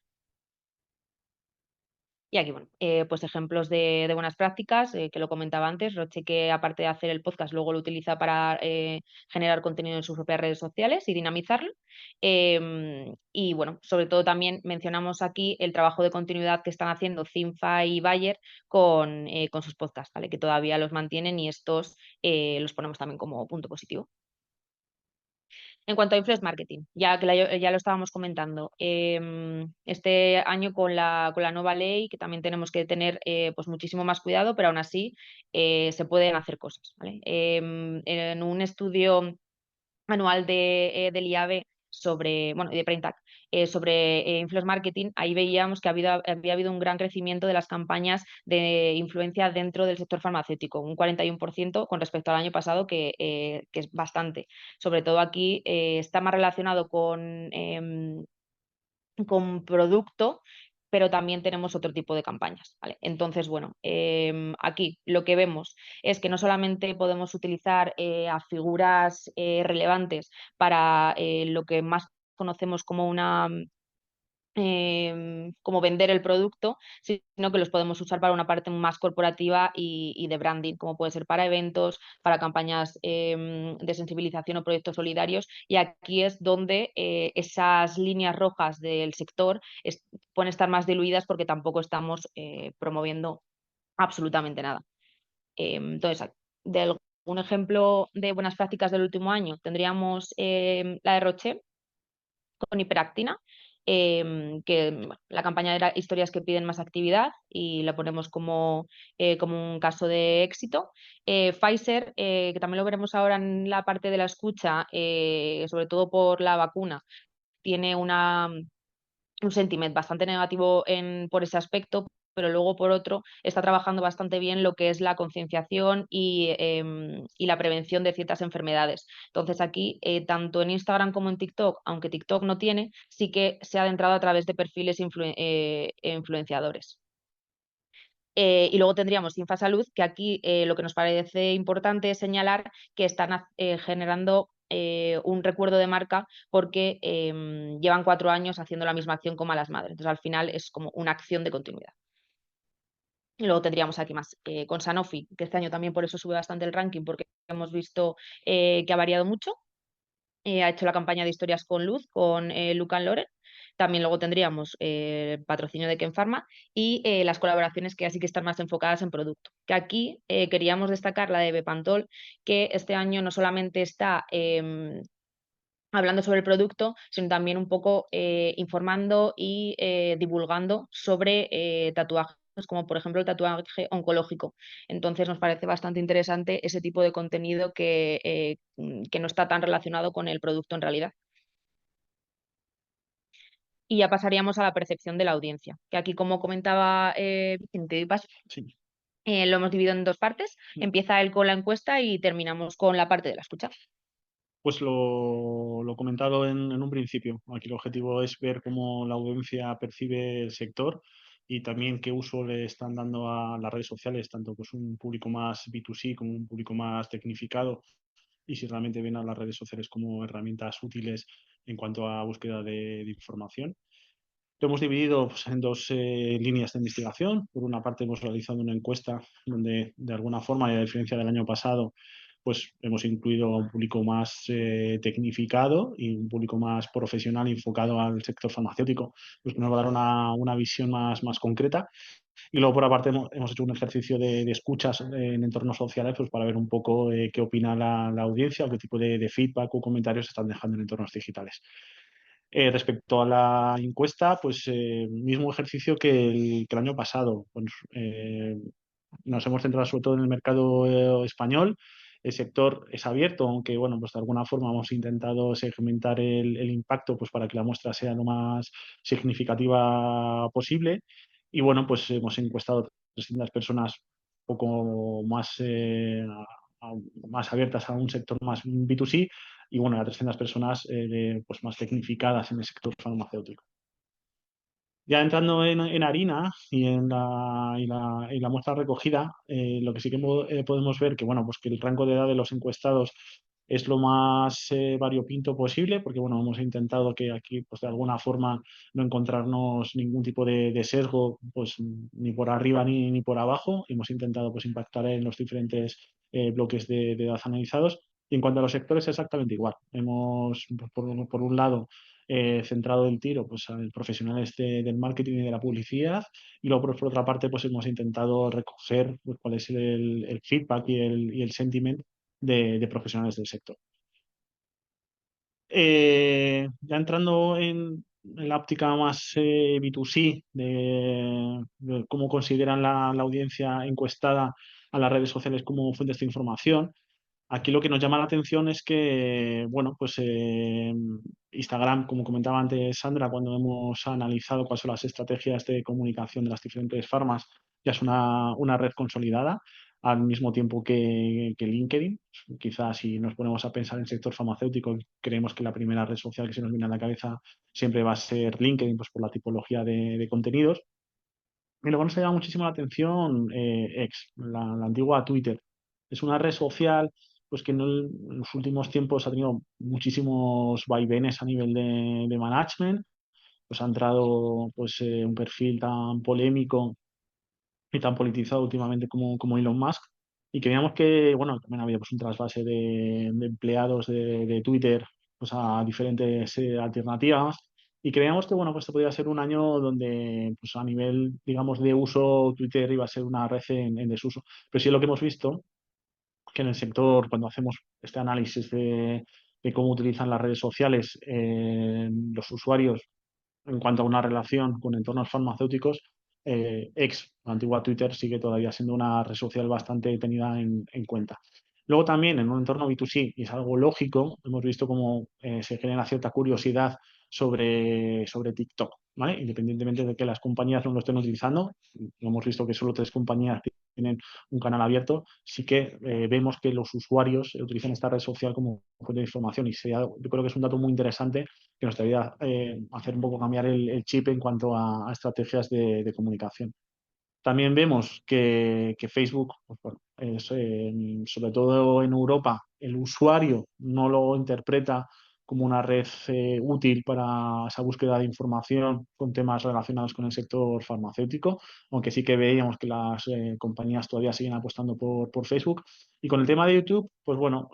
Y aquí, bueno, pues ejemplos de buenas prácticas, que lo comentaba antes. Roche, que aparte de hacer el podcast, luego lo utiliza para generar contenido en sus propias redes sociales y dinamizarlo. Y bueno, sobre todo también mencionamos aquí el trabajo de continuidad que están haciendo Zinfa y Bayer con sus podcasts, ¿vale? Que todavía los mantienen y estos los ponemos también como punto positivo. En cuanto a influence marketing, ya lo estábamos comentando, este año con la nueva ley, que también tenemos que tener pues muchísimo más cuidado, pero aún así se pueden hacer cosas, ¿vale? En un estudio anual del IAB sobre, bueno, y de Preintac, sobre influence marketing, ahí veíamos que había habido un gran crecimiento de las campañas de influencia dentro del sector farmacéutico, un 41% con respecto al año pasado, que es bastante. Sobre todo aquí está más relacionado con producto, pero también tenemos otro tipo de campañas, ¿vale? Entonces, bueno, aquí lo que vemos es que no solamente podemos utilizar a figuras relevantes para lo que más conocemos como como vender el producto, sino que los podemos usar para una parte más corporativa y de branding, como puede ser para eventos, para campañas de sensibilización o proyectos solidarios. Y aquí es donde esas líneas rojas del sector pueden estar más diluidas, porque tampoco estamos promoviendo absolutamente nada. Entonces, de algún ejemplo de buenas prácticas del último año, tendríamos la de Roche con hiperactina, que bueno, la campaña era historias que piden más actividad, y la ponemos como un caso de éxito. Pfizer, que también lo veremos ahora en la parte de la escucha, sobre todo por la vacuna, tiene un sentiment bastante negativo por ese aspecto, pero luego por otro está trabajando bastante bien lo que es la concienciación y la prevención de ciertas enfermedades. Entonces aquí, tanto en Instagram como en TikTok, aunque TikTok no tiene, sí que se ha adentrado a través de perfiles influenciadores. Y luego tendríamos Infasalud, que aquí lo que nos parece importante es señalar que están generando un recuerdo de marca, porque llevan 4 años haciendo la misma acción con Malas Madres. Entonces, al final es como una acción de continuidad. Y luego tendríamos aquí más con Sanofi, que este año también por eso sube bastante el ranking, porque hemos visto que ha variado mucho. Ha hecho la campaña de historias con Luz, con Lucan Loren. También luego tendríamos patrocinio de Ken Pharma y las colaboraciones que así que están más enfocadas en producto. Que aquí queríamos destacar la de Bepantol, que este año no solamente está hablando sobre el producto, sino también un poco informando y divulgando sobre tatuajes, como por ejemplo el tatuaje oncológico. Entonces nos parece bastante interesante ese tipo de contenido que no está tan relacionado con el producto en realidad. Y ya pasaríamos a la percepción de la audiencia, que aquí, como comentaba Vicente, Sí. lo hemos dividido en 2 partes. Empieza él con la encuesta y terminamos con la parte de la escucha. Pues lo comentado en un principio. Aquí el objetivo es ver cómo la audiencia percibe el sector y también qué uso le están dando a las redes sociales, tanto pues un público más B2C como un público más tecnificado, y si realmente ven a las redes sociales como herramientas útiles en cuanto a búsqueda de información. Lo hemos dividido pues, en 2 líneas de investigación. Por una parte, hemos realizado una encuesta donde, de alguna forma, y a diferencia del año pasado, pues hemos incluido a un público más tecnificado y un público más profesional enfocado al sector farmacéutico, pues que nos va a dar una visión más concreta. Y luego, por aparte, hemos hecho un ejercicio de escuchas en entornos sociales, pues para ver un poco qué opina la audiencia o qué tipo de feedback o comentarios están dejando en entornos digitales. Respecto a la encuesta, pues mismo ejercicio que el año pasado. Pues, nos hemos centrado sobre todo en el mercado español. El sector es abierto, aunque bueno, pues de alguna forma hemos intentado segmentar el impacto, pues para que la muestra sea lo más significativa posible. Y bueno, pues hemos encuestado 300 personas un poco más, más abiertas a un sector más B2C, y bueno, a 300 personas pues más tecnificadas en el sector farmacéutico. Ya entrando en harina y en la muestra recogida, lo que sí que podemos ver que, bueno, pues que el rango de edad de los encuestados es lo más variopinto posible, porque bueno, hemos intentado que aquí, pues de alguna forma, no encontrarnos ningún tipo de sesgo, pues ni por arriba ni por abajo. Hemos intentado pues impactar en los diferentes bloques de edad analizados. Y en cuanto a los sectores, exactamente igual. Hemos, pues, por un lado, centrado el tiro pues, a profesionales del marketing y de la publicidad, y luego por otra parte pues hemos intentado recoger pues, cuál es el feedback y el sentiment de profesionales del sector. Ya entrando en la óptica más B2C, de cómo consideran la audiencia encuestada a las redes sociales como fuentes de información. Aquí lo que nos llama la atención es que, bueno, pues Instagram, como comentaba antes Sandra, cuando hemos analizado cuáles son las estrategias de comunicación de las diferentes farmas, ya es una red consolidada, al mismo tiempo que LinkedIn. Quizás si nos ponemos a pensar en el sector farmacéutico, creemos que la primera red social que se nos viene a la cabeza siempre va a ser LinkedIn, pues por la tipología de contenidos. Y luego nos ha llamado muchísimo la atención X, la antigua Twitter. Es una red social pues que en los últimos tiempos ha tenido muchísimos vaivenes a nivel de management. Pues ha entrado pues, un perfil tan polémico y tan politizado últimamente como Elon Musk. Y creíamos que, bueno, también había pues, un trasvase de empleados de Twitter pues, a diferentes alternativas. Y creíamos que, bueno, pues este podría ser un año donde, pues a nivel, digamos, de uso, Twitter iba a ser una red en desuso. Pero sí lo que hemos visto, que en el sector, cuando hacemos este análisis de cómo utilizan las redes sociales los usuarios en cuanto a una relación con entornos farmacéuticos, la antigua Twitter, sigue todavía siendo una red social bastante tenida en cuenta. Luego también en un entorno B2C, y es algo lógico, hemos visto cómo se genera cierta curiosidad sobre TikTok, ¿vale? Independientemente de que las compañías no lo estén utilizando, hemos visto que solo 3 compañías tienen un canal abierto, sí que vemos que los usuarios utilizan esta red social como fuente de información, y yo creo que es un dato muy interesante que nos debería hacer un poco cambiar el chip en cuanto a estrategias de comunicación. También vemos que Facebook, pues, bueno, sobre todo en Europa, el usuario no lo interpreta como una red útil para esa búsqueda de información con temas relacionados con el sector farmacéutico, aunque sí que veíamos que las compañías todavía siguen apostando por Facebook. Y con el tema de YouTube, pues bueno,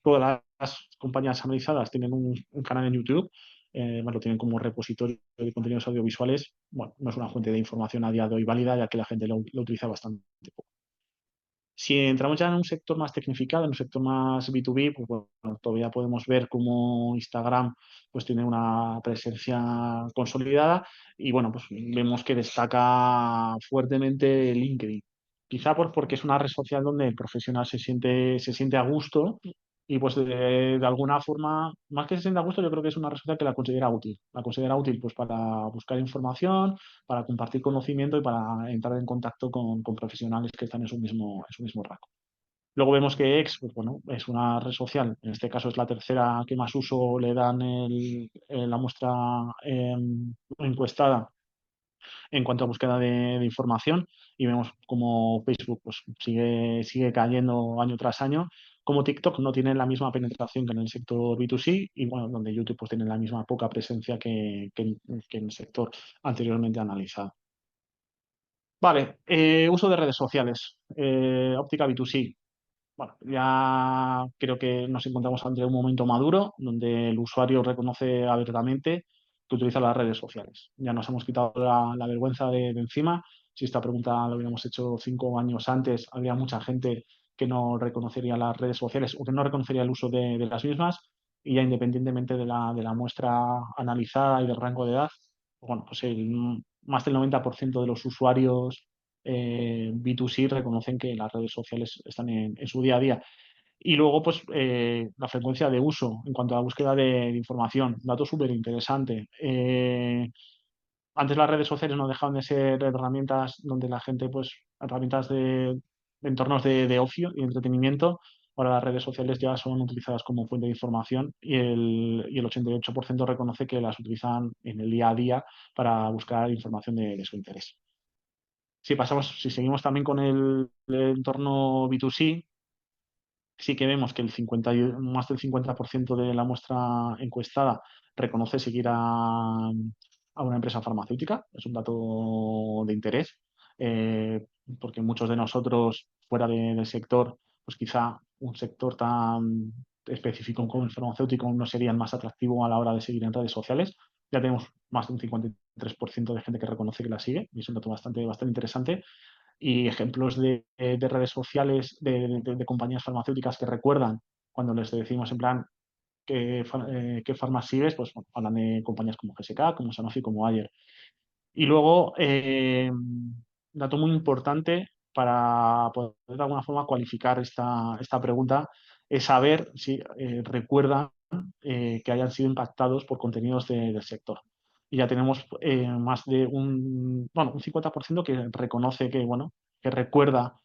todas las compañías analizadas tienen un canal en YouTube, lo tienen como repositorio de contenidos audiovisuales. Bueno, no es una fuente de información a día de hoy válida, ya que la gente lo utiliza bastante poco. Si entramos ya en un sector más tecnificado, en un sector más B2B, pues bueno, todavía podemos ver cómo Instagram pues tiene una presencia consolidada, y bueno, pues vemos que destaca fuertemente LinkedIn. Quizá porque es una red social donde el profesional se siente a gusto, y pues de alguna forma, más que se siente a gusto, yo creo que es una red social que la considera útil. La considera útil pues para buscar información, para compartir conocimiento y para entrar en contacto con profesionales que están en su mismo rango. Luego vemos que X, pues bueno, es una red social, en este caso es la tercera que más uso le dan la muestra encuestada en cuanto a búsqueda de información, y vemos como Facebook pues, sigue cayendo año tras año, como TikTok no tiene la misma penetración que en el sector B2C, y bueno, donde YouTube pues, tiene la misma poca presencia que en el sector anteriormente analizado. Vale, uso de redes sociales, óptica B2C. Bueno, ya creo que nos encontramos ante un momento maduro donde el usuario reconoce abiertamente que utiliza las redes sociales. Ya nos hemos quitado la vergüenza de encima. Si esta pregunta la hubiéramos hecho 5 años antes, habría mucha gente que no reconocería las redes sociales o que no reconocería el uso de las mismas, y ya independientemente de la muestra analizada y del rango de edad, bueno, pues más del 90% de los usuarios B2C reconocen que las redes sociales están en su día a día. Y luego, pues, la frecuencia de uso en cuanto a la búsqueda de información. Dato súper interesante. Antes las redes sociales no dejaban de ser herramientas donde la gente, pues, herramientas de entornos de ocio y entretenimiento. Ahora las redes sociales ya son utilizadas como fuente de información, y el 88% reconoce que las utilizan en el día a día para buscar información de su interés. Si seguimos también con el entorno B2C, sí que vemos que más del 50% de la muestra encuestada reconoce seguir a una empresa farmacéutica. Es un dato de interés, eh, porque muchos de nosotros fuera del sector, pues quizá un sector tan específico como el farmacéutico no sería el más atractivo a la hora de seguir en redes sociales. Ya tenemos más de un 53% de gente que reconoce que la sigue, y es un dato bastante interesante. Y ejemplos de redes sociales de compañías farmacéuticas que recuerdan cuando les decimos en plan qué farma sigues, pues bueno, hablan de compañías como GSK, como Sanofi, como Bayer. Y luego, dato muy importante para poder de alguna forma cualificar esta pregunta es saber si recuerdan que hayan sido impactados por contenidos del sector. Y ya tenemos más de un 50% que reconoce que, bueno, que recuerda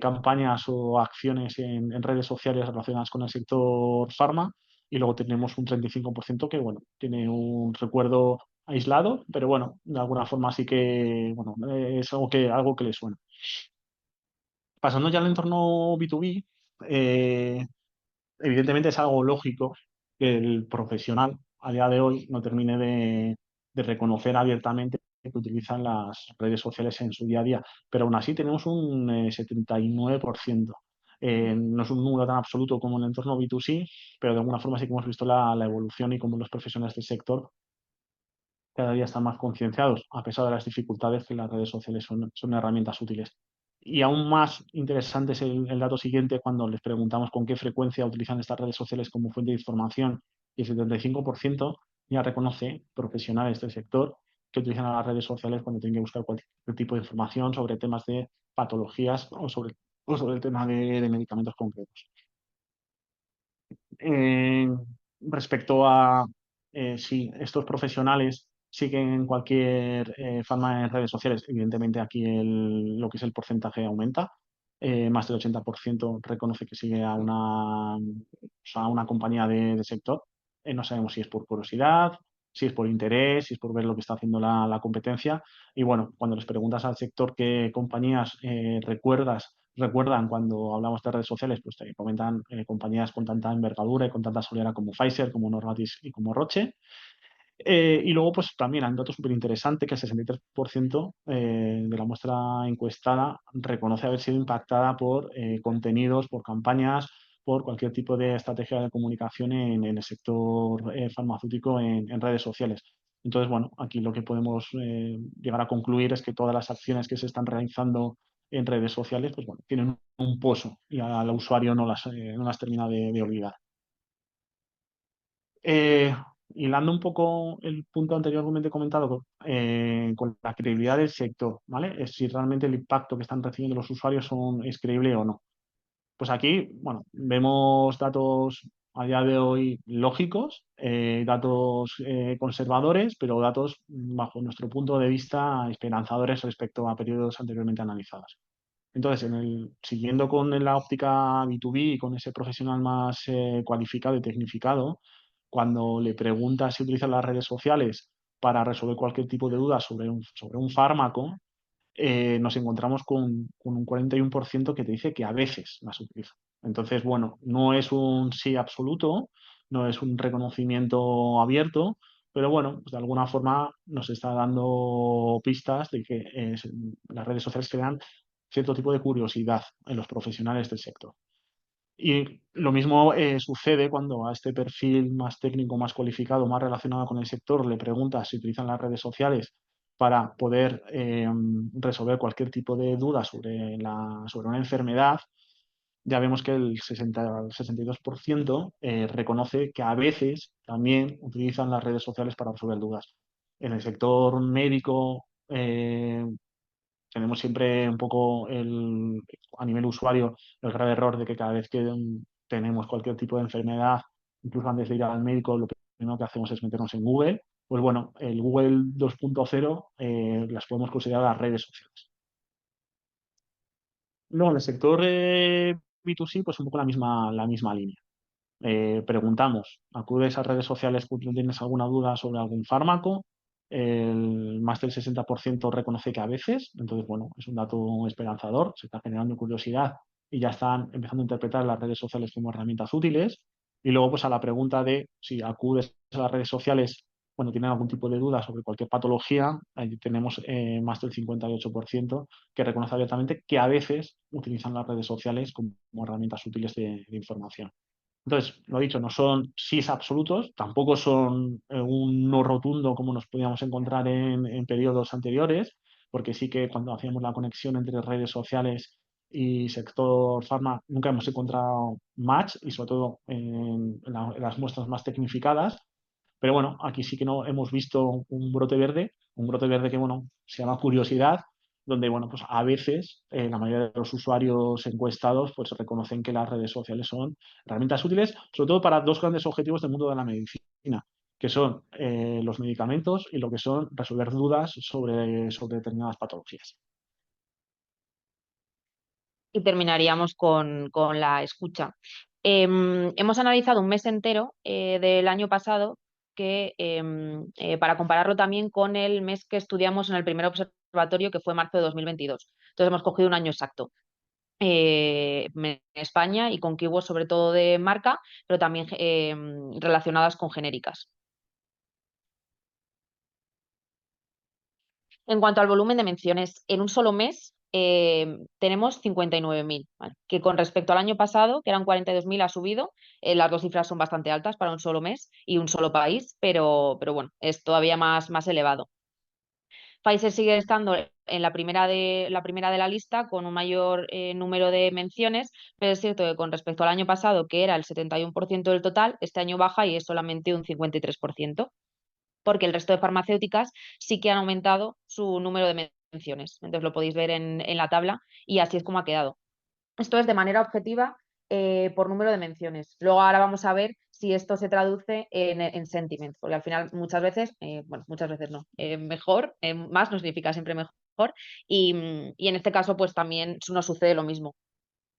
campañas o acciones en redes sociales relacionadas con el sector farma. Y luego tenemos un 35% que, bueno, tiene un recuerdo aislado, pero bueno, de alguna forma sí que, bueno, es algo que le suena. Pasando ya al entorno B2B, evidentemente es algo lógico que el profesional a día de hoy no termine de reconocer abiertamente que utilizan las redes sociales en su día a día, pero aún así tenemos un 79%. No es un número tan absoluto como en el entorno B2C, pero de alguna forma sí que hemos visto la evolución y cómo los profesionales del sector cada día están más concienciados, a pesar de las dificultades que las redes sociales son herramientas útiles. Y aún más interesante es el dato siguiente cuando les preguntamos con qué frecuencia utilizan estas redes sociales como fuente de información, y el 75% ya reconoce profesionales del sector que utilizan las redes sociales cuando tienen que buscar cualquier tipo de información sobre temas de patologías o sobre el tema de medicamentos concretos. Eh, Respecto a si estos profesionales siguen cualquier forma en redes sociales, evidentemente aquí lo que es el porcentaje aumenta. Más del 80% reconoce que sigue a una compañía de sector. No sabemos si es por curiosidad, si es por interés, si es por ver lo que está haciendo la competencia. Y bueno, cuando les preguntas al sector qué compañías recuerdan cuando hablamos de redes sociales, pues te comentan compañías con tanta envergadura y con tanta solera como Pfizer, como Novartis y como Roche. Y luego, pues también hay un dato súper interesante que el 63% de la muestra encuestada reconoce haber sido impactada por contenidos, por campañas, por cualquier tipo de estrategia de comunicación en el sector farmacéutico en redes sociales. Entonces, bueno, aquí lo que podemos llegar a concluir es que todas las acciones que se están realizando en redes sociales, pues bueno, tienen un pozo y al usuario no las termina de olvidar. Eh, Hilando un poco el punto anteriormente comentado con la credibilidad del sector, ¿vale? Es si realmente el impacto que están recibiendo los usuarios es creíble o no. Pues aquí, bueno, vemos datos a día de hoy lógicos, datos conservadores, pero datos bajo nuestro punto de vista esperanzadores respecto a periodos anteriormente analizados. Entonces, siguiendo con la óptica B2B y con ese profesional más cualificado y tecnificado, cuando le preguntas si utiliza las redes sociales para resolver cualquier tipo de duda sobre un fármaco, nos encontramos con un 41% que te dice que a veces las utiliza. Entonces, bueno, no es un sí absoluto, no es un reconocimiento abierto, pero bueno, pues de alguna forma nos está dando pistas de que las redes sociales crean cierto tipo de curiosidad en los profesionales del sector. Y lo mismo sucede cuando a este perfil más técnico, más cualificado, más relacionado con el sector, le preguntas si utilizan las redes sociales para poder resolver cualquier tipo de duda sobre una enfermedad. Ya vemos que el 62% reconoce que a veces también utilizan las redes sociales para resolver dudas. En el sector médico, tenemos siempre un poco a nivel usuario el grave error de que cada vez que tenemos cualquier tipo de enfermedad, incluso antes de ir al médico, lo primero que hacemos es meternos en Google. Pues bueno, el Google 2.0 las podemos considerar las redes sociales. Luego, en el sector B2C, pues un poco la misma línea. Preguntamos, ¿acudes a redes sociales cuando tienes alguna duda sobre algún fármaco? Más del 60% reconoce que a veces, entonces bueno, es un dato esperanzador, se está generando curiosidad y ya están empezando a interpretar las redes sociales como herramientas útiles. Y luego, pues a la pregunta de si acudes a las redes sociales cuando tienen algún tipo de duda sobre cualquier patología, ahí tenemos más del 58% que reconoce abiertamente que a veces utilizan las redes sociales como herramientas útiles de información. Entonces, lo dicho, no son sís absolutos, tampoco son un no rotundo como nos podíamos encontrar en periodos anteriores, porque sí que cuando hacíamos la conexión entre redes sociales y sector farma nunca hemos encontrado match y sobre todo en las muestras más tecnificadas. Pero bueno, aquí sí que no hemos visto un brote verde que, bueno, se llama curiosidad, donde, bueno, pues a veces la mayoría de los usuarios encuestados pues reconocen que las redes sociales son herramientas útiles, sobre todo para dos grandes objetivos del mundo de la medicina, que son los medicamentos y lo que son resolver dudas sobre determinadas patologías. Y terminaríamos con la escucha. Hemos analizado un mes entero del año pasado para compararlo también con el mes que estudiamos en el primer observatorio, que fue marzo de 2022. Entonces hemos cogido un año exacto en España y con keywords sobre todo de marca, pero también relacionadas con genéricas. En cuanto al volumen de menciones, en un solo mes tenemos 59.000, ¿vale? Que con respecto al año pasado, que eran 42.000, ha subido. Las dos cifras son bastante altas para un solo mes y un solo país, pero bueno, es todavía más elevado. Pfizer sigue estando en la primera de la lista con un mayor número de menciones, pero es cierto que con respecto al año pasado, que era el 71% del total, este año baja y es solamente un 53%, porque el resto de farmacéuticas sí que han aumentado su número de menciones. Entonces lo podéis ver en la tabla y así es como ha quedado. Esto es de manera objetiva por número de menciones. Luego ahora vamos a ver si esto se traduce en sentiment, porque al final muchas veces, bueno, muchas veces no, mejor, más no significa siempre mejor, y en este caso pues también nos sucede lo mismo.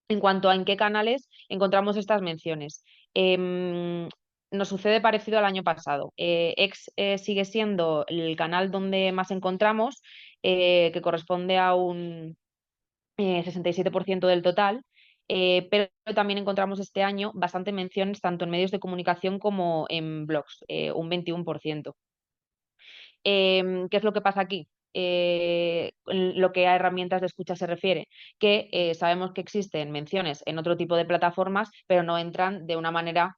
En cuanto a en qué canales encontramos estas menciones. Nos sucede parecido al año pasado. X sigue siendo el canal donde más encontramos, que corresponde a un 67% del total, pero también encontramos este año bastante menciones tanto en medios de comunicación como en blogs, un 21%. ¿Qué es lo que pasa aquí? En lo que a herramientas de escucha se refiere, que sabemos que existen menciones en otro tipo de plataformas, pero no entran de una manera,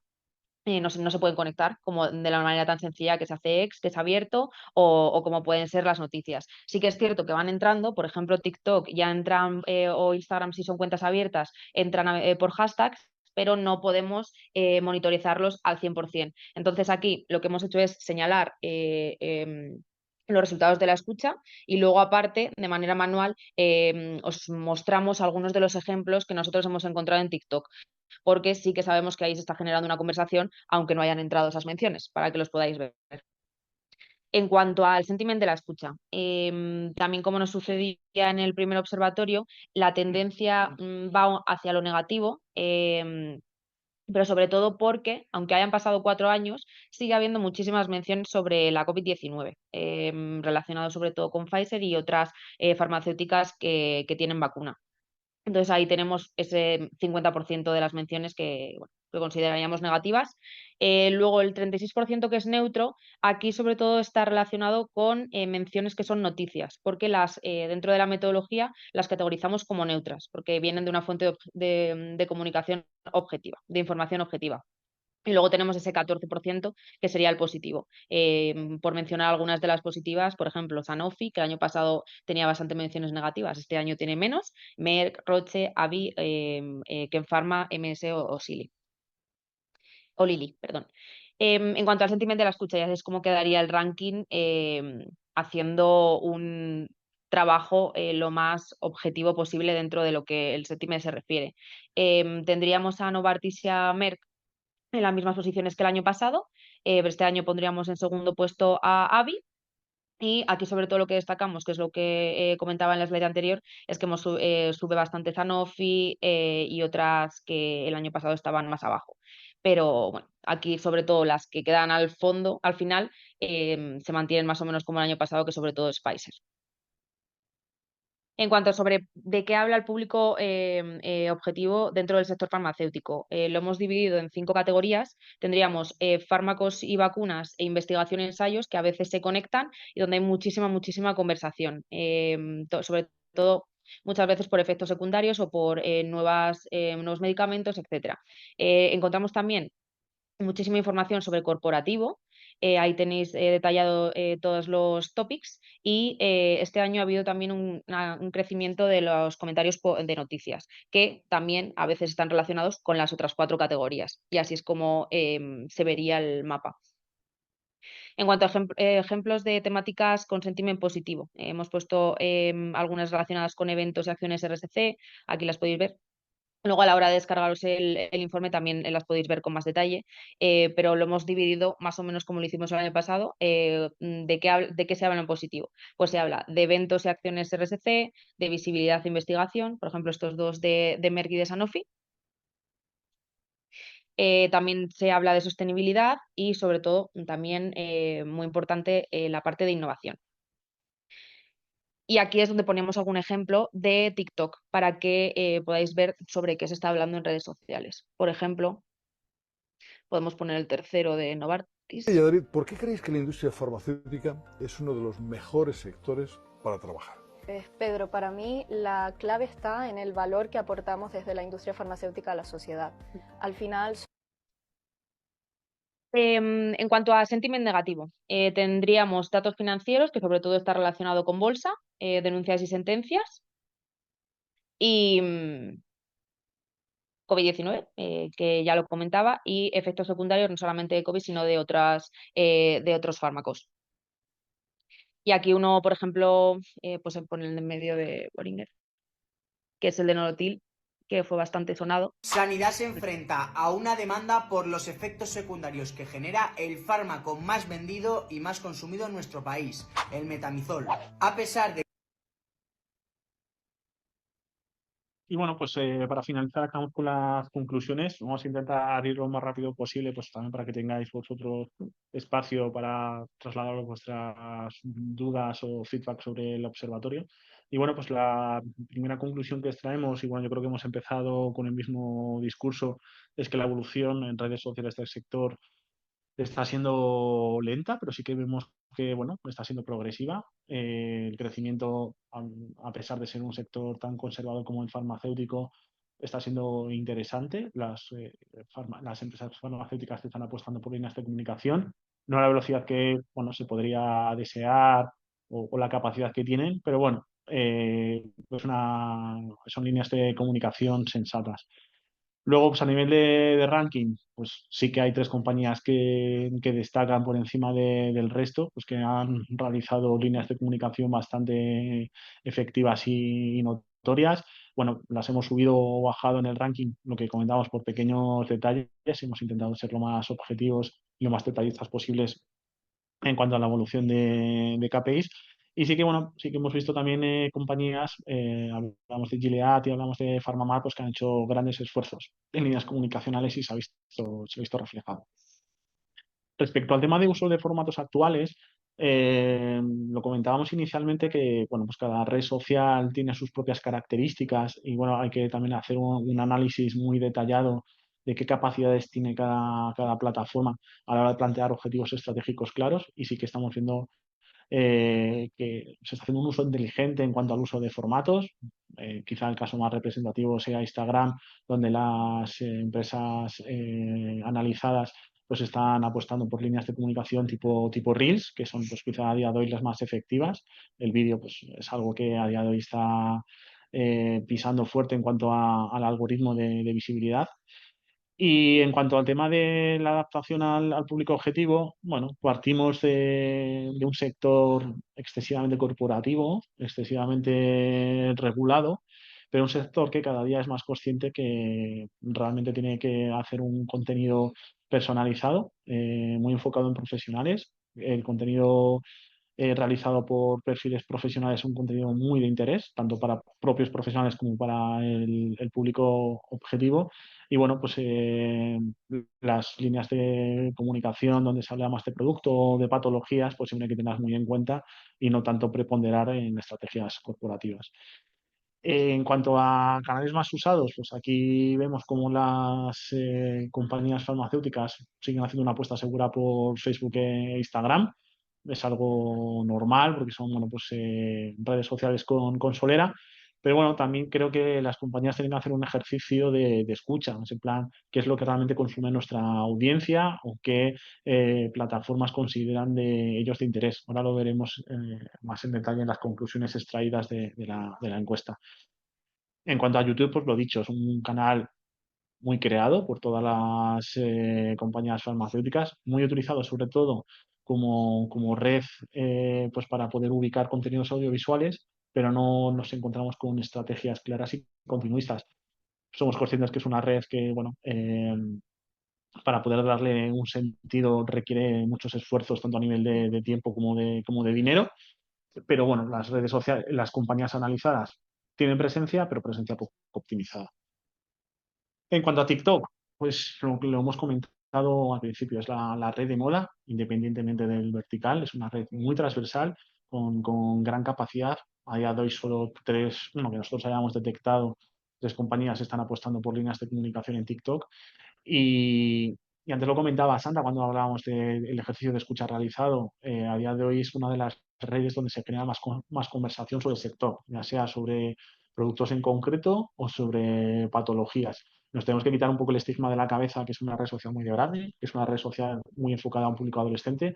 no se pueden conectar como de la manera tan sencilla que se hace X, que es abierto, o como pueden ser las noticias. Sí que es cierto que van entrando, por ejemplo, TikTok ya entran, o Instagram si son cuentas abiertas, entran por hashtags, pero no podemos monitorizarlos al 100%. Entonces aquí lo que hemos hecho es señalar los resultados de la escucha y luego aparte, de manera manual, os mostramos algunos de los ejemplos que nosotros hemos encontrado en TikTok, porque sí que sabemos que ahí se está generando una conversación, aunque no hayan entrado esas menciones, para que los podáis ver. En cuanto al sentimiento de la escucha, también como nos sucedía en el primer observatorio, la tendencia va hacia lo negativo, pero sobre todo porque, aunque hayan pasado 4 años, sigue habiendo muchísimas menciones sobre la COVID-19, relacionadas sobre todo con Pfizer y otras farmacéuticas que tienen vacuna. Entonces ahí tenemos ese 50% de las menciones que, bueno, que consideraríamos negativas. Luego el 36% que es neutro, aquí sobre todo está relacionado con menciones que son noticias, porque dentro de la metodología las categorizamos como neutras, porque vienen de una fuente de comunicación objetiva, de información objetiva. Y luego tenemos ese 14% que sería el positivo. Por mencionar algunas de las positivas, por ejemplo, Sanofi, que el año pasado tenía bastante menciones negativas, este año tiene menos. Merck, Roche, Avi, Ken Pharma, MS o Lilly, perdón. En cuanto al sentimiento de la escucha, ya es cómo quedaría el ranking, haciendo un trabajo lo más objetivo posible dentro de lo que el sentimiento se refiere. Tendríamos a Novartis y a Merck en las mismas posiciones que el año pasado, pero este año pondríamos en segundo puesto a Avi. Y aquí sobre todo lo que destacamos, que es lo que comentaba en la slide anterior, es que sube bastante Sanofi y otras que el año pasado estaban más abajo. Pero bueno, aquí sobre todo las que quedan al fondo, al final, se mantienen más o menos como el año pasado, que sobre todo es Pfizer. En cuanto sobre de qué habla el público objetivo dentro del sector farmacéutico, lo hemos dividido en 5 categorías. Tendríamos fármacos y vacunas e investigación y ensayos que a veces se conectan y donde hay muchísima conversación, sobre todo muchas veces por efectos secundarios o por nuevos medicamentos, etcétera. Encontramos también muchísima información sobre corporativo. Ahí tenéis detallado todos los topics y este año ha habido también un crecimiento de los comentarios de noticias, que también a veces están relacionados con las otras 4 categorías y así es como se vería el mapa. En cuanto a ejemplos de temáticas con sentiment positivo, hemos puesto algunas relacionadas con eventos y acciones RSC, aquí las podéis ver. Luego a la hora de descargaros el informe también las podéis ver con más detalle, pero lo hemos dividido más o menos como lo hicimos el año pasado. ¿De qué se habla en positivo? Pues se habla de eventos y acciones RSC, de visibilidad e investigación, por ejemplo estos dos de Merck y de Sanofi. También se habla de sostenibilidad y sobre todo también muy importante la parte de innovación. Y aquí es donde ponemos algún ejemplo de TikTok para que podáis ver sobre qué se está hablando en redes sociales. Por ejemplo, podemos poner el tercero de Y Novartis. David, ¿por qué creéis que la industria farmacéutica es uno de los mejores sectores para trabajar? Pedro, para mí la clave está en el valor que aportamos desde la industria farmacéutica a la sociedad. Al final, En cuanto a sentiment negativo, tendríamos datos financieros, que sobre todo está relacionado con bolsa, denuncias y sentencias, y COVID-19, que ya lo comentaba, y efectos secundarios no solamente de COVID, sino de otros fármacos. Y aquí uno, por ejemplo, pues se pone el de en medio de Boehringer, que es el de Nolotil, que fue bastante sonado. Sanidad se enfrenta a una demanda por los efectos secundarios que genera el fármaco más vendido y más consumido en nuestro país, el metamizol. A pesar de... Y bueno, pues para finalizar, acabamos con las conclusiones. Vamos a intentar ir lo más rápido posible, pues también para que tengáis vosotros espacio para trasladar vuestras dudas o feedback sobre el observatorio. Y bueno, pues la primera conclusión que extraemos, y bueno, yo creo que hemos empezado con el mismo discurso, es que la evolución en redes sociales del sector está siendo lenta, pero sí que vemos que bueno, está siendo progresiva. El crecimiento, a pesar de ser un sector tan conservador como el farmacéutico, está siendo interesante. Las empresas farmacéuticas están apostando por líneas de comunicación, no a la velocidad que bueno, se podría desear o la capacidad que tienen, pero bueno, son líneas de comunicación sensatas. Luego, pues a nivel de ranking, pues sí que hay 3 compañías que destacan por encima del resto, pues que han realizado líneas de comunicación bastante efectivas y notorias. Bueno, las hemos subido o bajado en el ranking, lo que comentamos por pequeños detalles. Hemos intentado ser lo más objetivos y lo más detallistas posibles en cuanto a la evolución de KPIs. Y sí que, bueno, sí que hemos visto también compañías, hablamos de Gilead y hablamos de PharmaMar, pues que han hecho grandes esfuerzos en líneas comunicacionales y se ha visto reflejado. Respecto al tema de uso de formatos actuales, lo comentábamos inicialmente que bueno, pues cada red social tiene sus propias características y bueno, hay que también hacer un análisis muy detallado de qué capacidades tiene cada plataforma a la hora de plantear objetivos estratégicos claros y sí que estamos viendo que se está haciendo un uso inteligente en cuanto al uso de formatos. Quizá el caso más representativo sea Instagram, donde las empresas analizadas pues están apostando por líneas de comunicación tipo Reels, que son pues quizá a día de hoy las más efectivas. El vídeo pues es algo que a día de hoy está pisando fuerte en cuanto al algoritmo de visibilidad. Y en cuanto al tema de la adaptación al público objetivo, bueno, partimos de un sector excesivamente corporativo, excesivamente regulado, pero un sector que cada día es más consciente que realmente tiene que hacer un contenido personalizado, muy enfocado en profesionales. El contenido realizado por perfiles profesionales es un contenido muy de interés, tanto para propios profesionales como para el público objetivo. Y bueno, pues las líneas de comunicación donde se habla más de producto o de patologías, pues siempre hay que tenerlas muy en cuenta y no tanto preponderar en estrategias corporativas. En cuanto a canales más usados, pues aquí vemos cómo las compañías farmacéuticas siguen haciendo una apuesta segura por Facebook e Instagram. Es algo normal porque son, bueno, pues, redes sociales con solera. Pero bueno, también creo que las compañías tienen que hacer un ejercicio de escucha, en plan, qué es lo que realmente consume nuestra audiencia o qué plataformas consideran de ellos de interés. Ahora lo veremos más en detalle en las conclusiones extraídas de la encuesta. En cuanto a YouTube, pues lo dicho, es un canal muy creado por todas las compañías farmacéuticas, muy utilizado sobre todo como red, pues para poder ubicar contenidos audiovisuales, pero no nos encontramos con estrategias claras y continuistas. Somos conscientes que es una red que, bueno, para poder darle un sentido requiere muchos esfuerzos, tanto a nivel de tiempo como de dinero, pero bueno, las redes sociales, las compañías analizadas tienen presencia, pero presencia poco optimizada. En cuanto a TikTok, pues lo hemos comentado al principio, es la red de moda, independientemente del vertical, es una red muy transversal, con gran capacidad. A día de hoy solo tres, bueno, que nosotros hayamos detectado, tres compañías están apostando por líneas de comunicación en TikTok. Y antes lo comentaba Sandra cuando hablábamos del ejercicio de escucha realizado. A día de hoy es una de las redes donde se genera más conversación sobre el sector, ya sea sobre productos en concreto o sobre patologías. Nos tenemos que quitar un poco el estigma de la cabeza, que es una red social muy grande, que es una red social muy enfocada a un público adolescente,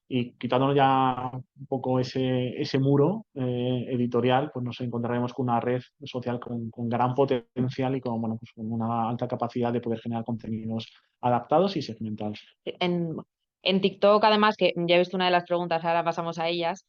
y quitándonos ya un poco ese muro editorial, pues nos encontraremos con una red social con gran potencial y con, bueno, pues con una alta capacidad de poder generar contenidos adaptados y segmentados. En TikTok, además, que ya he visto una de las preguntas, ahora pasamos a ellas.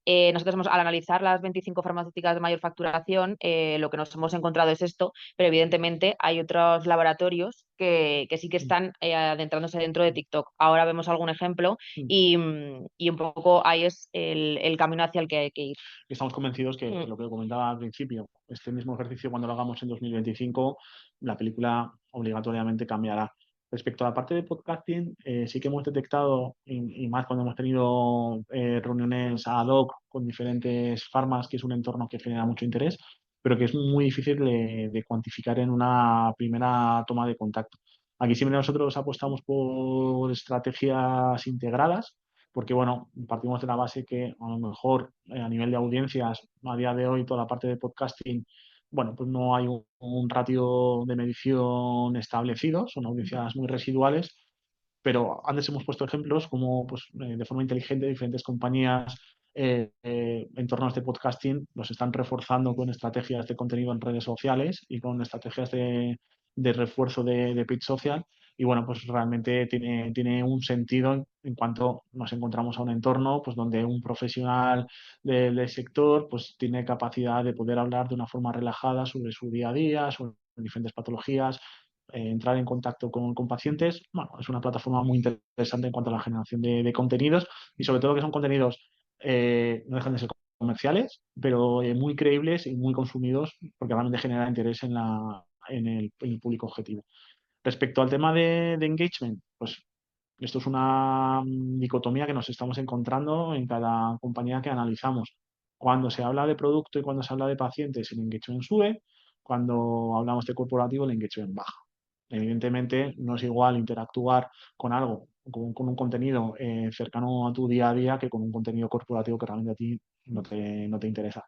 Nosotros al analizar las 25 farmacéuticas de mayor facturación, lo que nos hemos encontrado es esto, pero evidentemente hay otros laboratorios que sí que están adentrándose dentro de TikTok. Ahora vemos algún ejemplo y un poco ahí es el camino hacia el que hay que ir. Estamos convencidos que lo que comentaba al principio, este mismo ejercicio cuando lo hagamos en 2025, la película obligatoriamente cambiará. Respecto a la parte de podcasting, sí que hemos detectado, y más cuando hemos tenido reuniones ad hoc con diferentes farmas, que es un entorno que genera mucho interés, pero que es muy difícil de cuantificar en una primera toma de contacto. Aquí siempre nosotros apostamos por estrategias integradas, porque bueno, partimos de la base que a lo mejor a nivel de audiencias, a día de hoy, toda la parte de podcasting, bueno, pues no hay un ratio de medición establecido, son audiencias muy residuales, pero antes hemos puesto ejemplos como pues, de forma inteligente diferentes compañías, entornos de podcasting los están reforzando con estrategias de contenido en redes sociales y con estrategias de refuerzo de pitch social. Y bueno, pues realmente tiene un sentido en cuanto nos encontramos a un entorno pues, donde un profesional del sector pues, tiene capacidad de poder hablar de una forma relajada sobre su día a día, sobre diferentes patologías, entrar en contacto con pacientes. Bueno, es una plataforma muy interesante en cuanto a la generación de contenidos y sobre todo que son contenidos no dejan de ser comerciales, pero muy creíbles y muy consumidos porque realmente generan interés en el público objetivo. Respecto al tema de engagement, pues esto es una dicotomía que nos estamos encontrando en cada compañía que analizamos. Cuando se habla de producto y cuando se habla de pacientes, el engagement sube. Cuando hablamos de corporativo, el engagement baja. Evidentemente, no es igual interactuar con algo, con un contenido cercano a tu día a día que con un contenido corporativo que realmente a ti no te interesa.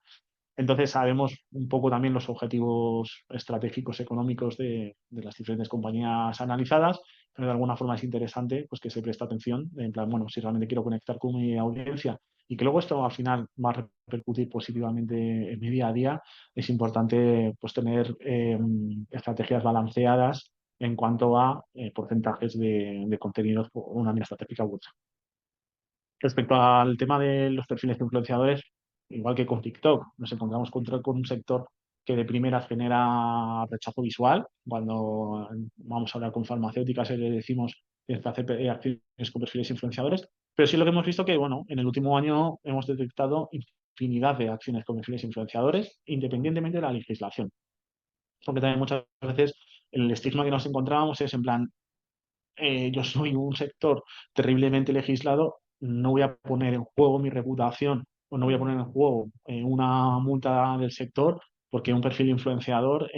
Entonces sabemos un poco también los objetivos estratégicos económicos de las diferentes compañías analizadas, pero de alguna forma es interesante pues, que se preste atención, en plan, bueno, si realmente quiero conectar con mi audiencia y que luego esto al final va a repercutir positivamente en mi día a día, es importante pues, tener estrategias balanceadas en cuanto a porcentajes de contenidos por una línea estratégica u otra. Respecto al tema de los perfiles de influenciadores, igual que con TikTok, nos encontramos con un sector que de primeras genera rechazo visual. Cuando vamos a hablar con farmacéuticas y le decimos que hacer acciones con perfiles influenciadores, pero sí lo que hemos visto que, bueno, en el último año hemos detectado infinidad de acciones con perfiles influenciadores, independientemente de la legislación. Porque también muchas veces el estigma que nos encontrábamos es en plan, yo soy un sector terriblemente legislado, no voy a poner en juego mi reputación o no voy a poner en juego una multa del sector porque un perfil influenciador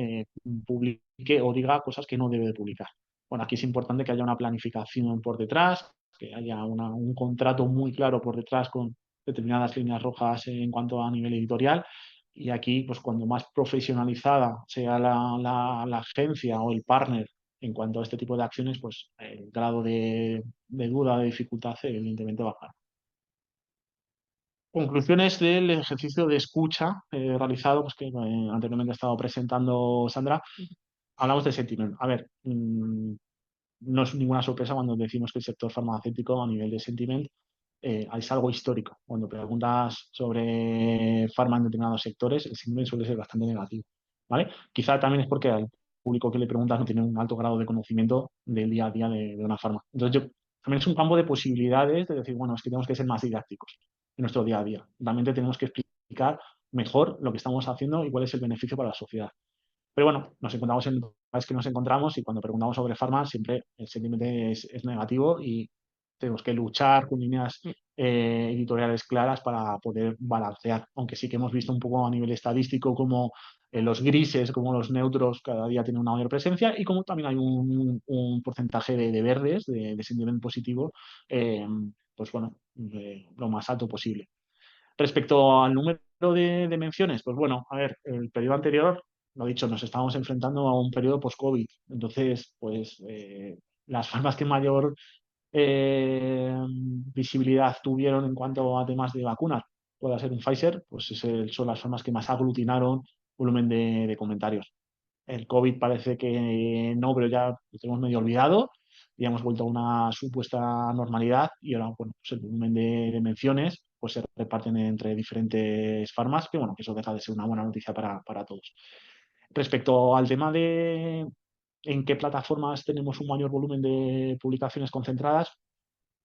publique o diga cosas que no debe de publicar. Bueno, aquí es importante que haya una planificación por detrás, que haya un contrato muy claro por detrás con determinadas líneas rojas en cuanto a nivel editorial. Y aquí, pues cuando más profesionalizada sea la agencia o el partner en cuanto a este tipo de acciones, pues el grado de duda, de dificultad, evidentemente baja. Conclusiones del ejercicio de escucha realizado, pues que anteriormente ha estado presentando Sandra. Hablamos de sentiment. A ver, no es ninguna sorpresa cuando decimos que el sector farmacéutico a nivel de sentiment es algo histórico. Cuando preguntas sobre farma en determinados sectores, el sentiment suele ser bastante negativo, ¿vale? Quizá también es porque al público que le preguntas no tiene un alto grado de conocimiento del día a día de una farma. Entonces, también es un campo de posibilidades de decir, bueno, es que tenemos que ser más didácticos en nuestro día a día. Realmente tenemos que explicar mejor lo que estamos haciendo y cuál es el beneficio para la sociedad. Pero bueno, nos encontramos en el país que nos encontramos y cuando preguntamos sobre farma siempre el sentimiento es negativo y tenemos que luchar con líneas editoriales claras para poder balancear. Aunque sí que hemos visto un poco a nivel estadístico como los grises, como los neutros cada día tienen una mayor presencia y como también hay un porcentaje de verdes, de sentimiento positivo, pues bueno, lo más alto posible. Respecto al número de menciones, pues bueno, a ver, el periodo anterior, lo dicho, nos estábamos enfrentando a un periodo post-COVID. Entonces, pues las farmas que mayor visibilidad tuvieron en cuanto a temas de vacunas, puede ser un Pfizer, pues son las farmas que más aglutinaron volumen de comentarios. El COVID parece que no, pero ya lo tenemos medio olvidado. Ya hemos vuelto a una supuesta normalidad y ahora, bueno, pues el volumen de menciones pues se reparten entre diferentes farmas, que bueno, que eso deja de ser una buena noticia para todos. Respecto al tema de en qué plataformas tenemos un mayor volumen de publicaciones concentradas,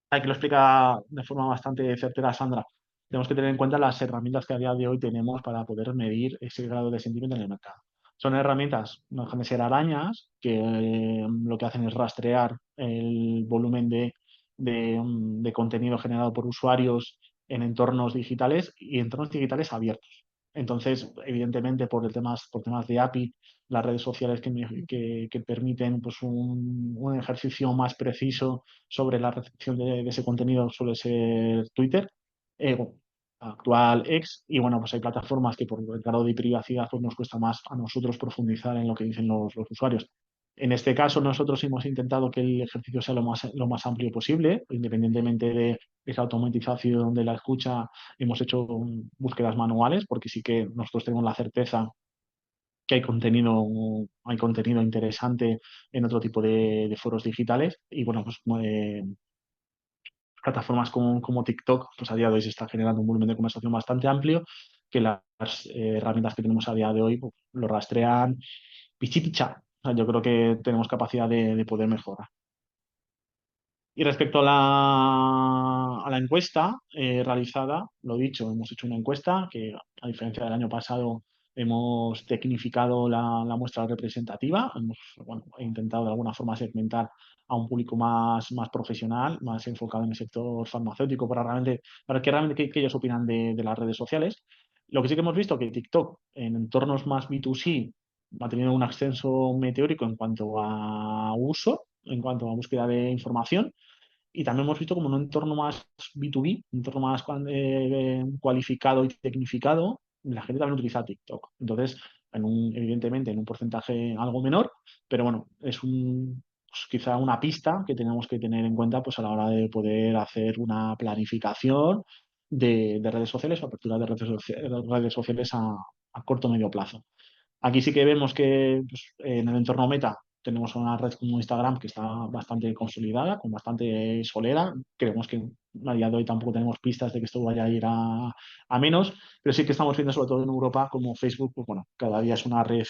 hay que lo explica de forma bastante certera Sandra. Tenemos que tener en cuenta las herramientas que a día de hoy tenemos para poder medir ese grado de sentimiento en el mercado. Son herramientas, no dejan de ser arañas, que lo que hacen es rastrear el volumen de contenido generado por usuarios en entornos digitales y entornos digitales abiertos. Entonces, evidentemente, por temas de API, las redes sociales que permiten pues, un ejercicio más preciso sobre la recepción de ese contenido suele ser Twitter, actual X, y bueno, pues hay plataformas que por el grado de privacidad pues nos cuesta más a nosotros profundizar en lo que dicen los usuarios. En este caso, nosotros hemos intentado que el ejercicio sea lo más amplio posible, independientemente de esa automatización de la escucha, hemos hecho búsquedas manuales, porque sí que nosotros tenemos la certeza que hay contenido interesante en otro tipo de foros digitales. Y bueno, pues plataformas como TikTok, pues a día de hoy se está generando un volumen de conversación bastante amplio, que las herramientas que tenemos a día de hoy pues, lo rastrean pichi picha. O sea, yo creo que tenemos capacidad de poder mejorar. Y respecto a la encuesta realizada, lo dicho, hemos hecho una encuesta que, a diferencia del año pasado, hemos tecnificado la muestra representativa. Hemos bueno, intentado de alguna forma segmentar a un público más profesional, más enfocado en el sector farmacéutico, para que realmente que ellos opinan de las redes sociales. Lo que sí que hemos visto que TikTok, en entornos más B2C, ha tenido un ascenso meteórico en cuanto a uso, en cuanto a búsqueda de información y también hemos visto como en un entorno más B2B, un entorno más cualificado y tecnificado, la gente también utiliza TikTok. Entonces, evidentemente en un porcentaje algo menor, pero bueno, es pues, quizá una pista que tenemos que tener en cuenta pues, a la hora de poder hacer una planificación de redes sociales o apertura de redes sociales a corto o medio plazo. Aquí sí que vemos que pues, en el entorno Meta tenemos una red como Instagram que está bastante consolidada, con bastante solera. Creemos que a día de hoy tampoco tenemos pistas de que esto vaya a ir a menos, pero sí que estamos viendo, sobre todo en Europa, como Facebook, pues bueno, cada día es una red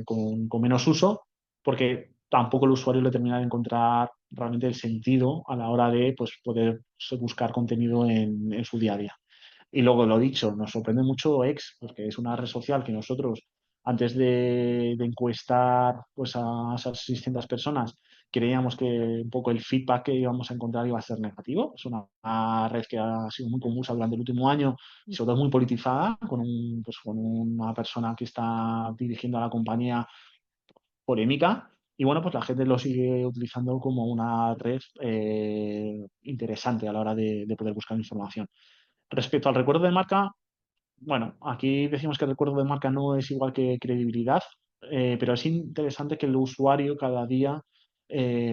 con menos uso, porque tampoco el usuario le termina de encontrar realmente el sentido a la hora de pues, poder buscar contenido en su día a día. Y luego, lo dicho, nos sorprende mucho X, porque es una red social que nosotros antes de encuestar pues, a esas 600 personas, creíamos que un poco el feedback que íbamos a encontrar iba a ser negativo. Es una red que ha sido muy convulsa durante el último año y sobre todo muy politizada, pues, con una persona que está dirigiendo a la compañía polémica. Y bueno, pues la gente lo sigue utilizando como una red interesante a la hora de poder buscar información. Respecto al recuerdo de marca, bueno, aquí decimos que el recuerdo de marca no es igual que credibilidad, pero es interesante que el usuario cada día,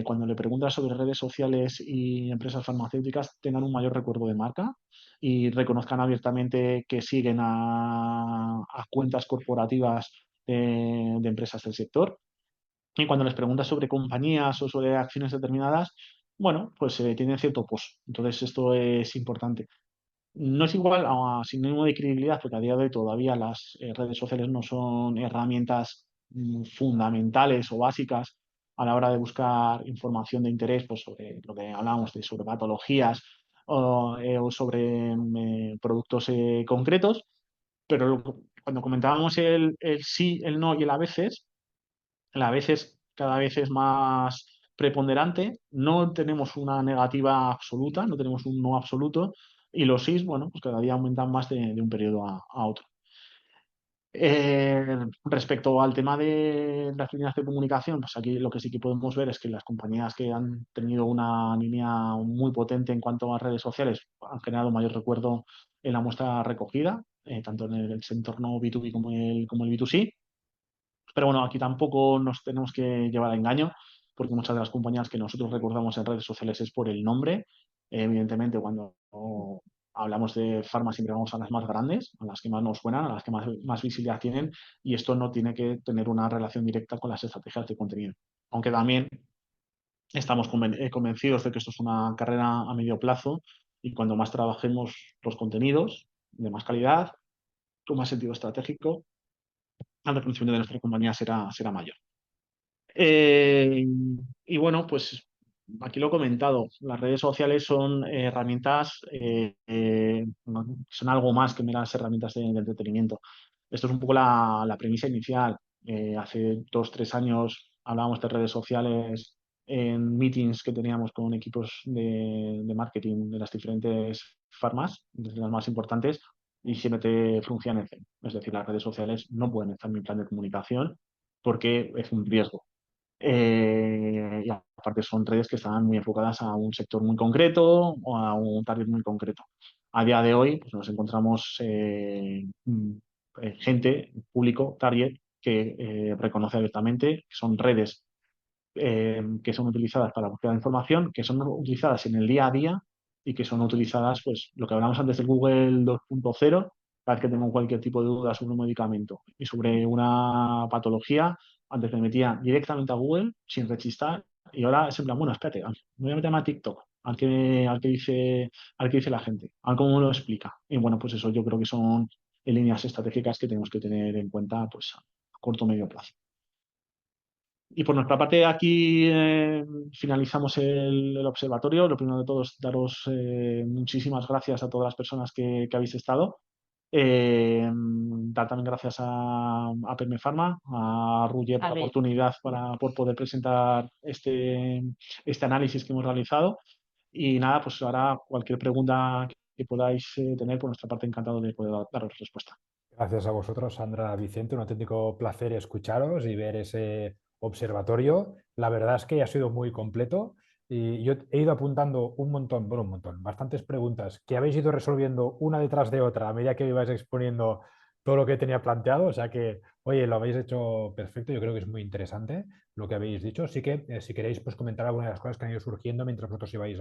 cuando le preguntas sobre redes sociales y empresas farmacéuticas, tengan un mayor recuerdo de marca y reconozcan abiertamente que siguen a cuentas corporativas de empresas del sector. Y cuando les preguntas sobre compañías o sobre acciones determinadas, bueno, pues tienen cierto post. Entonces, esto es importante. No es igual a sinónimo de credibilidad, porque a día de hoy todavía las redes sociales no son herramientas fundamentales o básicas a la hora de buscar información de interés, pues sobre lo que hablábamos de sobre patologías o sobre productos concretos, pero cuando comentábamos el sí, el no y el a veces, la veces cada vez es más preponderante, no tenemos una negativa absoluta, no tenemos un no absoluto, y los sís, bueno, pues cada día aumentan más de un periodo a otro. Respecto al tema de las líneas de comunicación, pues aquí lo que sí que podemos ver es que las compañías que han tenido una línea muy potente en cuanto a redes sociales han generado mayor recuerdo en la muestra recogida, tanto en el entorno B2B como el B2C. Pero bueno, aquí tampoco nos tenemos que llevar a engaño, porque muchas de las compañías que nosotros recordamos en redes sociales es por el nombre. Evidentemente, cuando hablamos de farma siempre vamos a las más grandes, a las que más nos suenan, a las que más visibilidad tienen, y esto no tiene que tener una relación directa con las estrategias de contenido. Aunque también estamos convencidos de que esto es una carrera a medio plazo y cuando más trabajemos los contenidos de más calidad, con más sentido estratégico, el reconocimiento de nuestra compañía será mayor. Y bueno, pues aquí lo he comentado, las redes sociales son herramientas, son algo más que meras herramientas de entretenimiento. Esto es un poco la premisa inicial. Hace 2-3 años hablábamos de redes sociales en meetings que teníamos con equipos de marketing de las diferentes farmas, desde las más importantes, y siempre te fruncían el ceño. Es decir, las redes sociales no pueden estar en mi plan de comunicación porque es un riesgo. Y aparte son redes que están muy enfocadas a un sector muy concreto o a un target muy concreto. A día de hoy pues nos encontramos gente, público, target, que reconoce abiertamente que son redes que son utilizadas para la búsqueda de información, que son utilizadas en el día a día y que son utilizadas, pues lo que hablamos antes de Google 2.0, cada vez que tengo cualquier tipo de duda sobre un medicamento y sobre una patología, antes me metía directamente a Google sin rechistar y ahora es en plan, bueno, espérate, me voy a meter a TikTok, al que dice la gente, a ver cómo lo explica. Y bueno, pues eso yo creo que son líneas estratégicas que tenemos que tener en cuenta pues a corto o medio plazo. Y por nuestra parte, aquí finalizamos el observatorio. Lo primero de todo es daros muchísimas gracias a todas las personas que habéis estado. Dar también gracias a Perme Pharma, a Ruye por la oportunidad por poder presentar este análisis que hemos realizado. Y nada, pues ahora cualquier pregunta que podáis tener, por nuestra parte, encantado de poder daros respuesta. Gracias a vosotros, Sandra, Vicente. Un auténtico placer escucharos y ver ese observatorio. La verdad es que ha sido muy completo y yo he ido apuntando bastantes preguntas que habéis ido resolviendo una detrás de otra a medida que ibais exponiendo todo lo que tenía planteado. O sea que, oye, lo habéis hecho perfecto. Yo creo que es muy interesante lo que habéis dicho. Sí que, si queréis, pues comentar algunas de las cosas que han ido surgiendo mientras vosotros ibais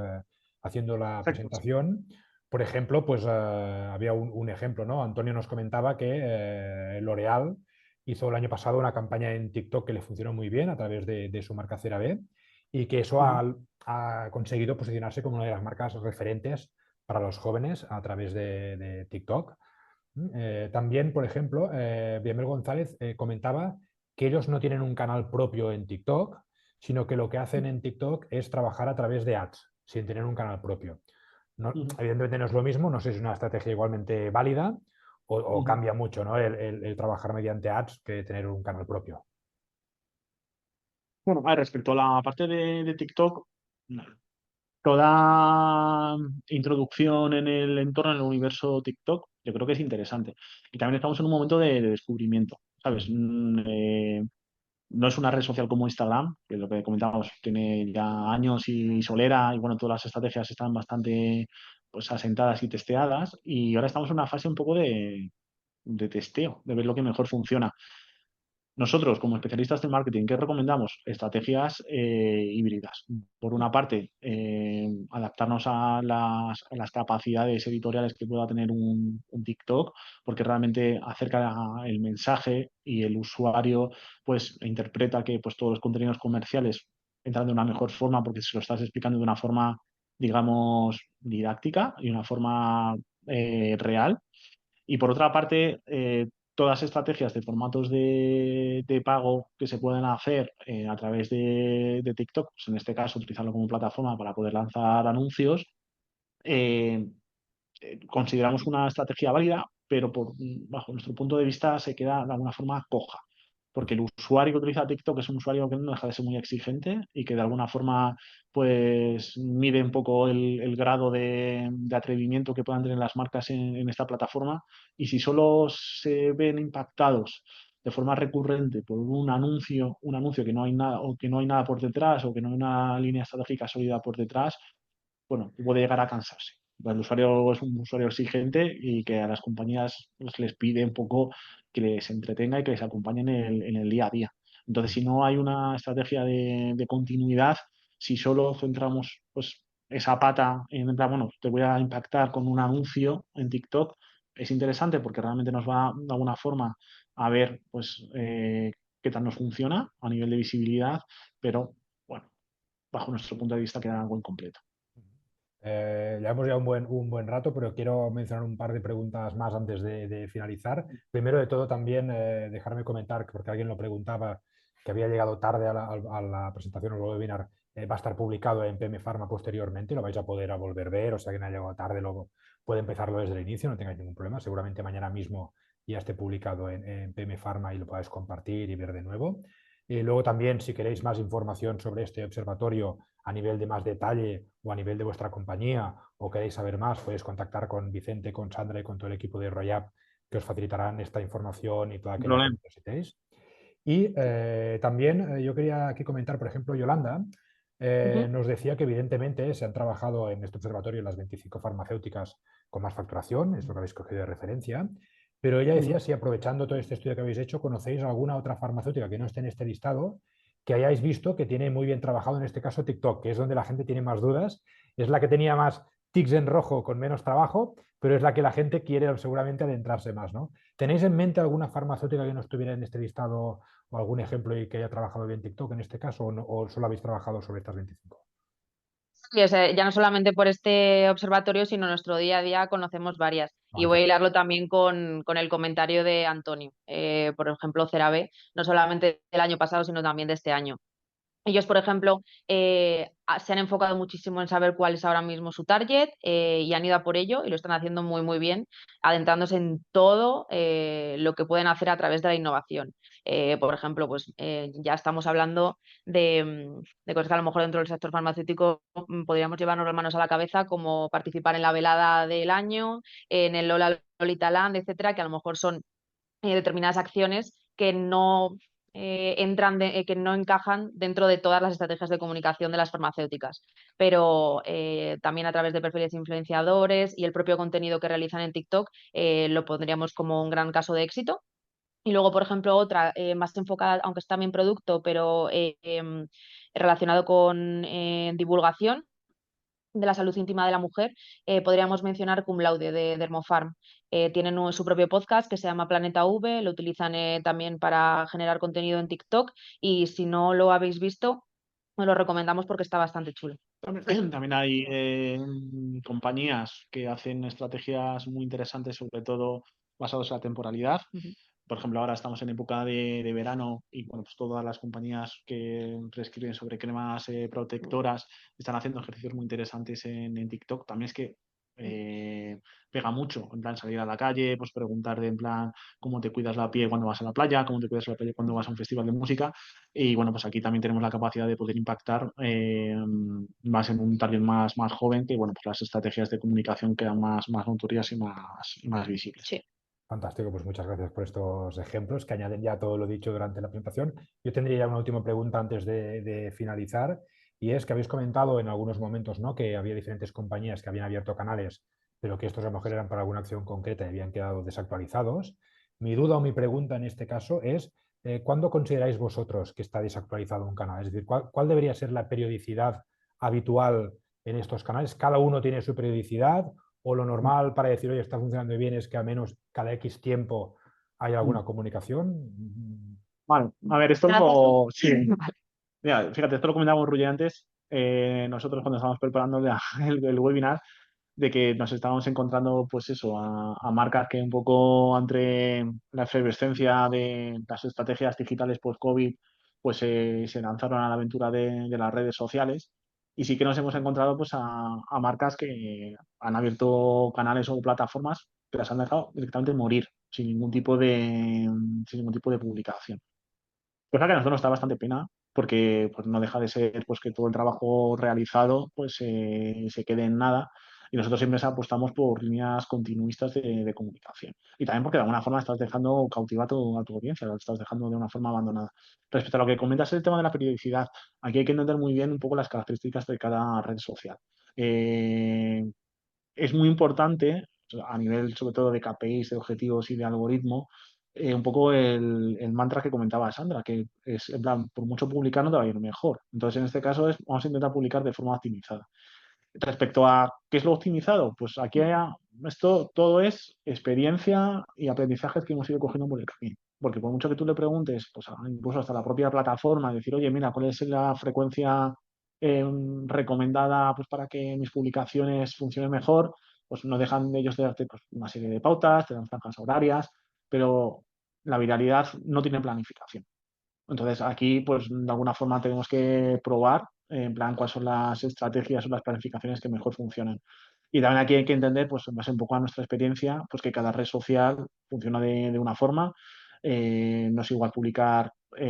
haciendo la presentación. Por ejemplo, pues había un ejemplo, ¿no? Antonio nos comentaba que L'Oréal hizo el año pasado una campaña en TikTok que le funcionó muy bien a través de su marca CeraVe y que eso ha conseguido posicionarse como una de las marcas referentes para los jóvenes a través de TikTok. También, por ejemplo, Biamel González comentaba que ellos no tienen un canal propio en TikTok, sino que lo que hacen en TikTok es trabajar a través de ads, sin tener un canal propio. No, evidentemente no es lo mismo, no sé si es una estrategia igualmente válida o cambia mucho, ¿no? el trabajar mediante ads que tener un canal propio. Bueno, respecto a la parte de TikTok, toda introducción en el entorno, en el universo TikTok, yo creo que es interesante. Y también estamos en un momento de descubrimiento, ¿sabes? No es una red social como Instagram, que es lo que comentábamos, tiene ya años y solera, y bueno, todas las estrategias están bastante pues asentadas y testeadas, y ahora estamos en una fase un poco de testeo, de ver lo que mejor funciona. Nosotros, como especialistas de marketing, ¿qué recomendamos? Estrategias híbridas. Por una parte, adaptarnos a las capacidades editoriales que pueda tener un TikTok, porque realmente acerca el mensaje y el usuario pues interpreta que pues, todos los contenidos comerciales entran de una mejor forma porque se lo estás explicando de una forma, digamos, didáctica y una forma real. Y por otra parte, todas estrategias de formatos de pago que se pueden hacer a través de TikTok, pues en este caso utilizarlo como plataforma para poder lanzar anuncios, eh, consideramos una estrategia válida, pero bajo nuestro punto de vista se queda de alguna forma coja. Porque el usuario que utiliza TikTok es un usuario que no deja de ser muy exigente y que de alguna forma pues mide un poco el grado de atrevimiento que puedan tener las marcas en esta plataforma. Y si solo se ven impactados de forma recurrente por un anuncio que no hay nada, o que no hay nada por detrás, o que no hay una línea estratégica sólida por detrás, bueno, puede llegar a cansarse. El usuario es un usuario exigente y que a las compañías pues, les pide un poco que les entretenga y que les acompañe en el día a día. Entonces, si no hay una estrategia de continuidad, si solo centramos pues, esa pata en plan, bueno, te voy a impactar con un anuncio en TikTok, es interesante porque realmente nos va de alguna forma a ver pues, qué tal nos funciona a nivel de visibilidad, pero bueno, bajo nuestro punto de vista queda algo incompleto. Llevamos ya un buen rato, pero quiero mencionar un par de preguntas más antes de finalizar. Primero de todo, también dejarme comentar, porque alguien lo preguntaba, que había llegado tarde a la presentación o al webinar. Va a estar publicado en PM Pharma posteriormente, lo vais a poder volver a ver, o sea que no ha llegado tarde, luego puede empezarlo desde el inicio, no tengáis ningún problema. Seguramente mañana mismo ya esté publicado en PM Pharma y lo podáis compartir y ver de nuevo. Y luego también, si queréis más información sobre este observatorio a nivel de más detalle o a nivel de vuestra compañía o queréis saber más, podéis contactar con Vicente, con Sandra y con todo el equipo de Royap que os facilitarán esta información y toda Sin aquella que problema. necesitéis. Y también yo quería aquí comentar, por ejemplo, Yolanda nos decía que evidentemente se han trabajado en este observatorio las 25 farmacéuticas con más facturación, es lo que habéis cogido de referencia, pero ella decía si aprovechando todo este estudio que habéis hecho, conocéis alguna otra farmacéutica que no esté en este listado, que hayáis visto que tiene muy bien trabajado, en este caso TikTok, que es donde la gente tiene más dudas, es la que tenía más tics en rojo con menos trabajo, pero es la que la gente quiere seguramente adentrarse más, ¿no? ¿Tenéis en mente alguna farmacéutica que no estuviera en este listado o algún ejemplo y que haya trabajado bien TikTok en este caso o solo habéis trabajado sobre estas 25? Sí, o sea, ya no solamente por este observatorio, sino en nuestro día a día conocemos varias. Y voy a hilarlo también con el comentario de Antonio. Por ejemplo, CeraVe, no solamente del año pasado, sino también de este año. Ellos, por ejemplo, se han enfocado muchísimo en saber cuál es ahora mismo su target y han ido a por ello y lo están haciendo muy, muy bien, adentrándose en todo lo que pueden hacer a través de la innovación. Por ejemplo, pues ya estamos hablando de cosas que a lo mejor dentro del sector farmacéutico podríamos llevarnos las manos a la cabeza, como participar en la velada del año, en el Lola Lolita Land, etcétera, que a lo mejor son determinadas acciones que no que no encajan dentro de todas las estrategias de comunicación de las farmacéuticas, pero también a través de perfiles influenciadores y el propio contenido que realizan en TikTok lo pondríamos como un gran caso de éxito. Y luego, por ejemplo, otra más enfocada, aunque es también producto, pero relacionado con divulgación de la salud íntima de la mujer, podríamos mencionar Cum Laude de Dermofarm. Tienen su propio podcast que se llama Planeta V, lo utilizan también para generar contenido en TikTok y si no lo habéis visto, os lo recomendamos porque está bastante chulo. También hay compañías que hacen estrategias muy interesantes, sobre todo basadas en la temporalidad. Por ejemplo, ahora estamos en época de verano y bueno, pues todas las compañías que prescriben sobre cremas protectoras están haciendo ejercicios muy interesantes en TikTok. También es que pega mucho, en plan salir a la calle, pues preguntar en plan cómo te cuidas la piel cuando vas a la playa, cómo te cuidas la piel cuando vas a un festival de música. Y bueno, pues aquí también tenemos la capacidad de poder impactar más en un target más joven, que bueno, pues las estrategias de comunicación quedan más notorias y más visibles. Sí. Fantástico, pues muchas gracias por estos ejemplos que añaden ya todo lo dicho durante la presentación. Yo tendría ya una última pregunta antes de finalizar, y es que habéis comentado en algunos momentos, ¿no?, que había diferentes compañías que habían abierto canales, pero que estos a lo mejor eran para alguna acción concreta y habían quedado desactualizados. Mi duda o mi pregunta en este caso es, ¿cuándo consideráis vosotros que está desactualizado un canal? Es decir, ¿cuál debería ser la periodicidad habitual en estos canales? ¿Cada uno tiene su periodicidad? ¿O lo normal para decir, oye, está funcionando bien, es que al menos cada X tiempo hay alguna comunicación? Vale, a ver, esto sí. Mira, fíjate, esto lo comentábamos Ruye antes, nosotros cuando estábamos preparando el webinar, de que nos estábamos encontrando, pues eso, a marcas que un poco entre la efervescencia de las estrategias digitales post-COVID, pues se lanzaron a la aventura de las redes sociales. Y sí que nos hemos encontrado pues a marcas que han abierto canales o plataformas que las han dejado directamente morir sin ningún tipo de publicación. Cosa que a nosotros nos da bastante pena porque pues, no deja de ser pues, que todo el trabajo realizado pues, se quede en nada, y nosotros siempre apostamos por líneas continuistas de comunicación. Y también porque de alguna forma estás dejando cautiva a tu audiencia, la estás dejando de una forma abandonada. Respecto a lo que comentas, el tema de la periodicidad, aquí hay que entender muy bien un poco las características de cada red social. Eh, es muy importante, a nivel sobre todo de KPIs, de objetivos y de algoritmo, un poco el mantra que comentaba Sandra, que es, en plan, por mucho publicar no te va a ir mejor. Entonces, en este caso, vamos a intentar publicar de forma optimizada. Respecto a qué es lo optimizado, pues aquí esto todo es experiencia y aprendizajes que hemos ido cogiendo por el camino. Porque por mucho que tú le preguntes, pues incluso hasta la propia plataforma, decir, oye, mira, ¿cuál es la frecuencia recomendada pues, para que mis publicaciones funcionen mejor? Pues no dejan de ellos de darte pues, una serie de pautas, te dan franjas horarias, pero la viralidad no tiene planificación. Entonces aquí, pues de alguna forma tenemos que probar, en plan, cuáles son las estrategias o las planificaciones que mejor funcionan. Y también aquí hay que entender, pues en base un poco a nuestra experiencia, pues que cada red social funciona de una forma. No es igual publicar pues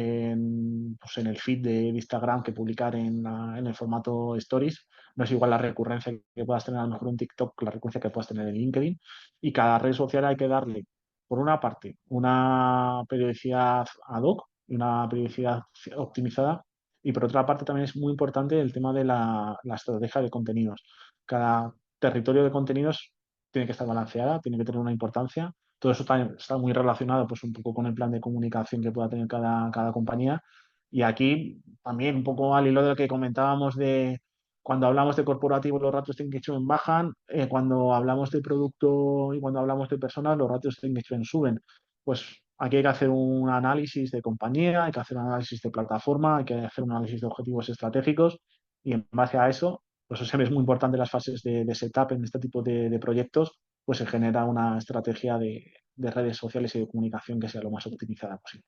en el feed de Instagram que publicar en el formato Stories. No es igual la recurrencia que puedas tener a lo mejor en TikTok que la recurrencia que puedas tener en LinkedIn. Y cada red social hay que darle, por una parte, una periodicidad ad hoc y una periodicidad optimizada. Y por otra parte también es muy importante el tema de la estrategia de contenidos. Cada territorio de contenidos tiene que estar balanceada, tiene que tener una importancia. Todo eso está muy relacionado pues, un poco con el plan de comunicación que pueda tener cada compañía. Y aquí también un poco al hilo de lo que comentábamos de cuando hablamos de corporativo los ratios de engagement bajan, cuando hablamos de producto y cuando hablamos de personas los ratios de engagement suben. Pues aquí hay que hacer un análisis de compañía, hay que hacer un análisis de plataforma, hay que hacer un análisis de objetivos estratégicos, y en base a eso, pues siempre es muy importante las fases de setup en este tipo de proyectos, pues se genera una estrategia de redes sociales y de comunicación que sea lo más optimizada posible.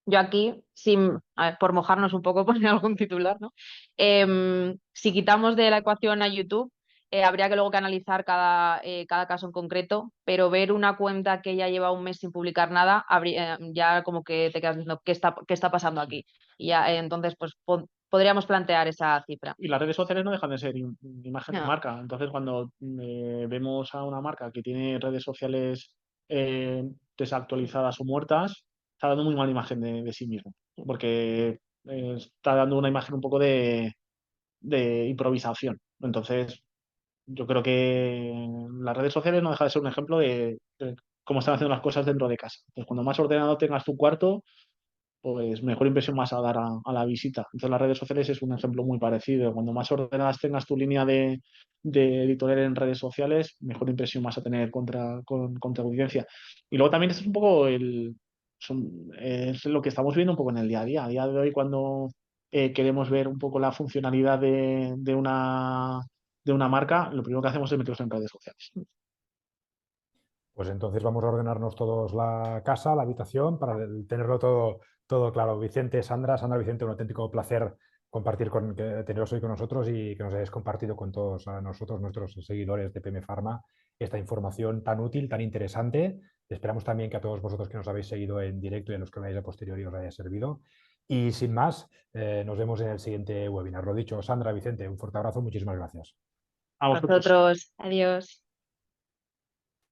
Yo aquí, a ver, por mojarnos un poco, poner algún titular, ¿no? Si quitamos de la ecuación a YouTube, habría que luego que analizar cada caso en concreto, pero ver una cuenta que ya lleva un mes sin publicar nada, ya como que te quedas diciendo qué está pasando aquí. Y ya, entonces, pues podríamos plantear esa cifra. Y las redes sociales no dejan de ser imagen de No. marca. Entonces, cuando vemos a una marca que tiene redes sociales desactualizadas o muertas, está dando muy mala imagen de sí mismo. Porque está dando una imagen un poco de improvisación. Entonces, yo creo que las redes sociales no deja de ser un ejemplo de cómo están haciendo las cosas dentro de casa. Entonces, cuando más ordenado tengas tu cuarto, pues mejor impresión vas a dar a la visita. Entonces las redes sociales es un ejemplo muy parecido. Cuando más ordenadas tengas tu línea de editorial en redes sociales, mejor impresión vas a tener contra audiencia. Y luego también es un poco es lo que estamos viendo un poco en el día a día. A día de hoy, cuando queremos ver un poco la funcionalidad de una marca, lo primero que hacemos es meternos en redes sociales. Pues entonces vamos a ordenarnos todos la casa, la habitación, para tenerlo todo claro. Vicente, Sandra, Vicente, un auténtico placer teneros hoy con nosotros y que nos hayáis compartido con todos nosotros, nuestros seguidores de PM Pharma, esta información tan útil, tan interesante. Esperamos también que a todos vosotros que nos habéis seguido en directo y a los que veáis a posteriori os haya servido. Y sin más, nos vemos en el siguiente webinar. Lo dicho, Sandra, Vicente, un fuerte abrazo, muchísimas gracias. A vosotros. Nosotros, adiós.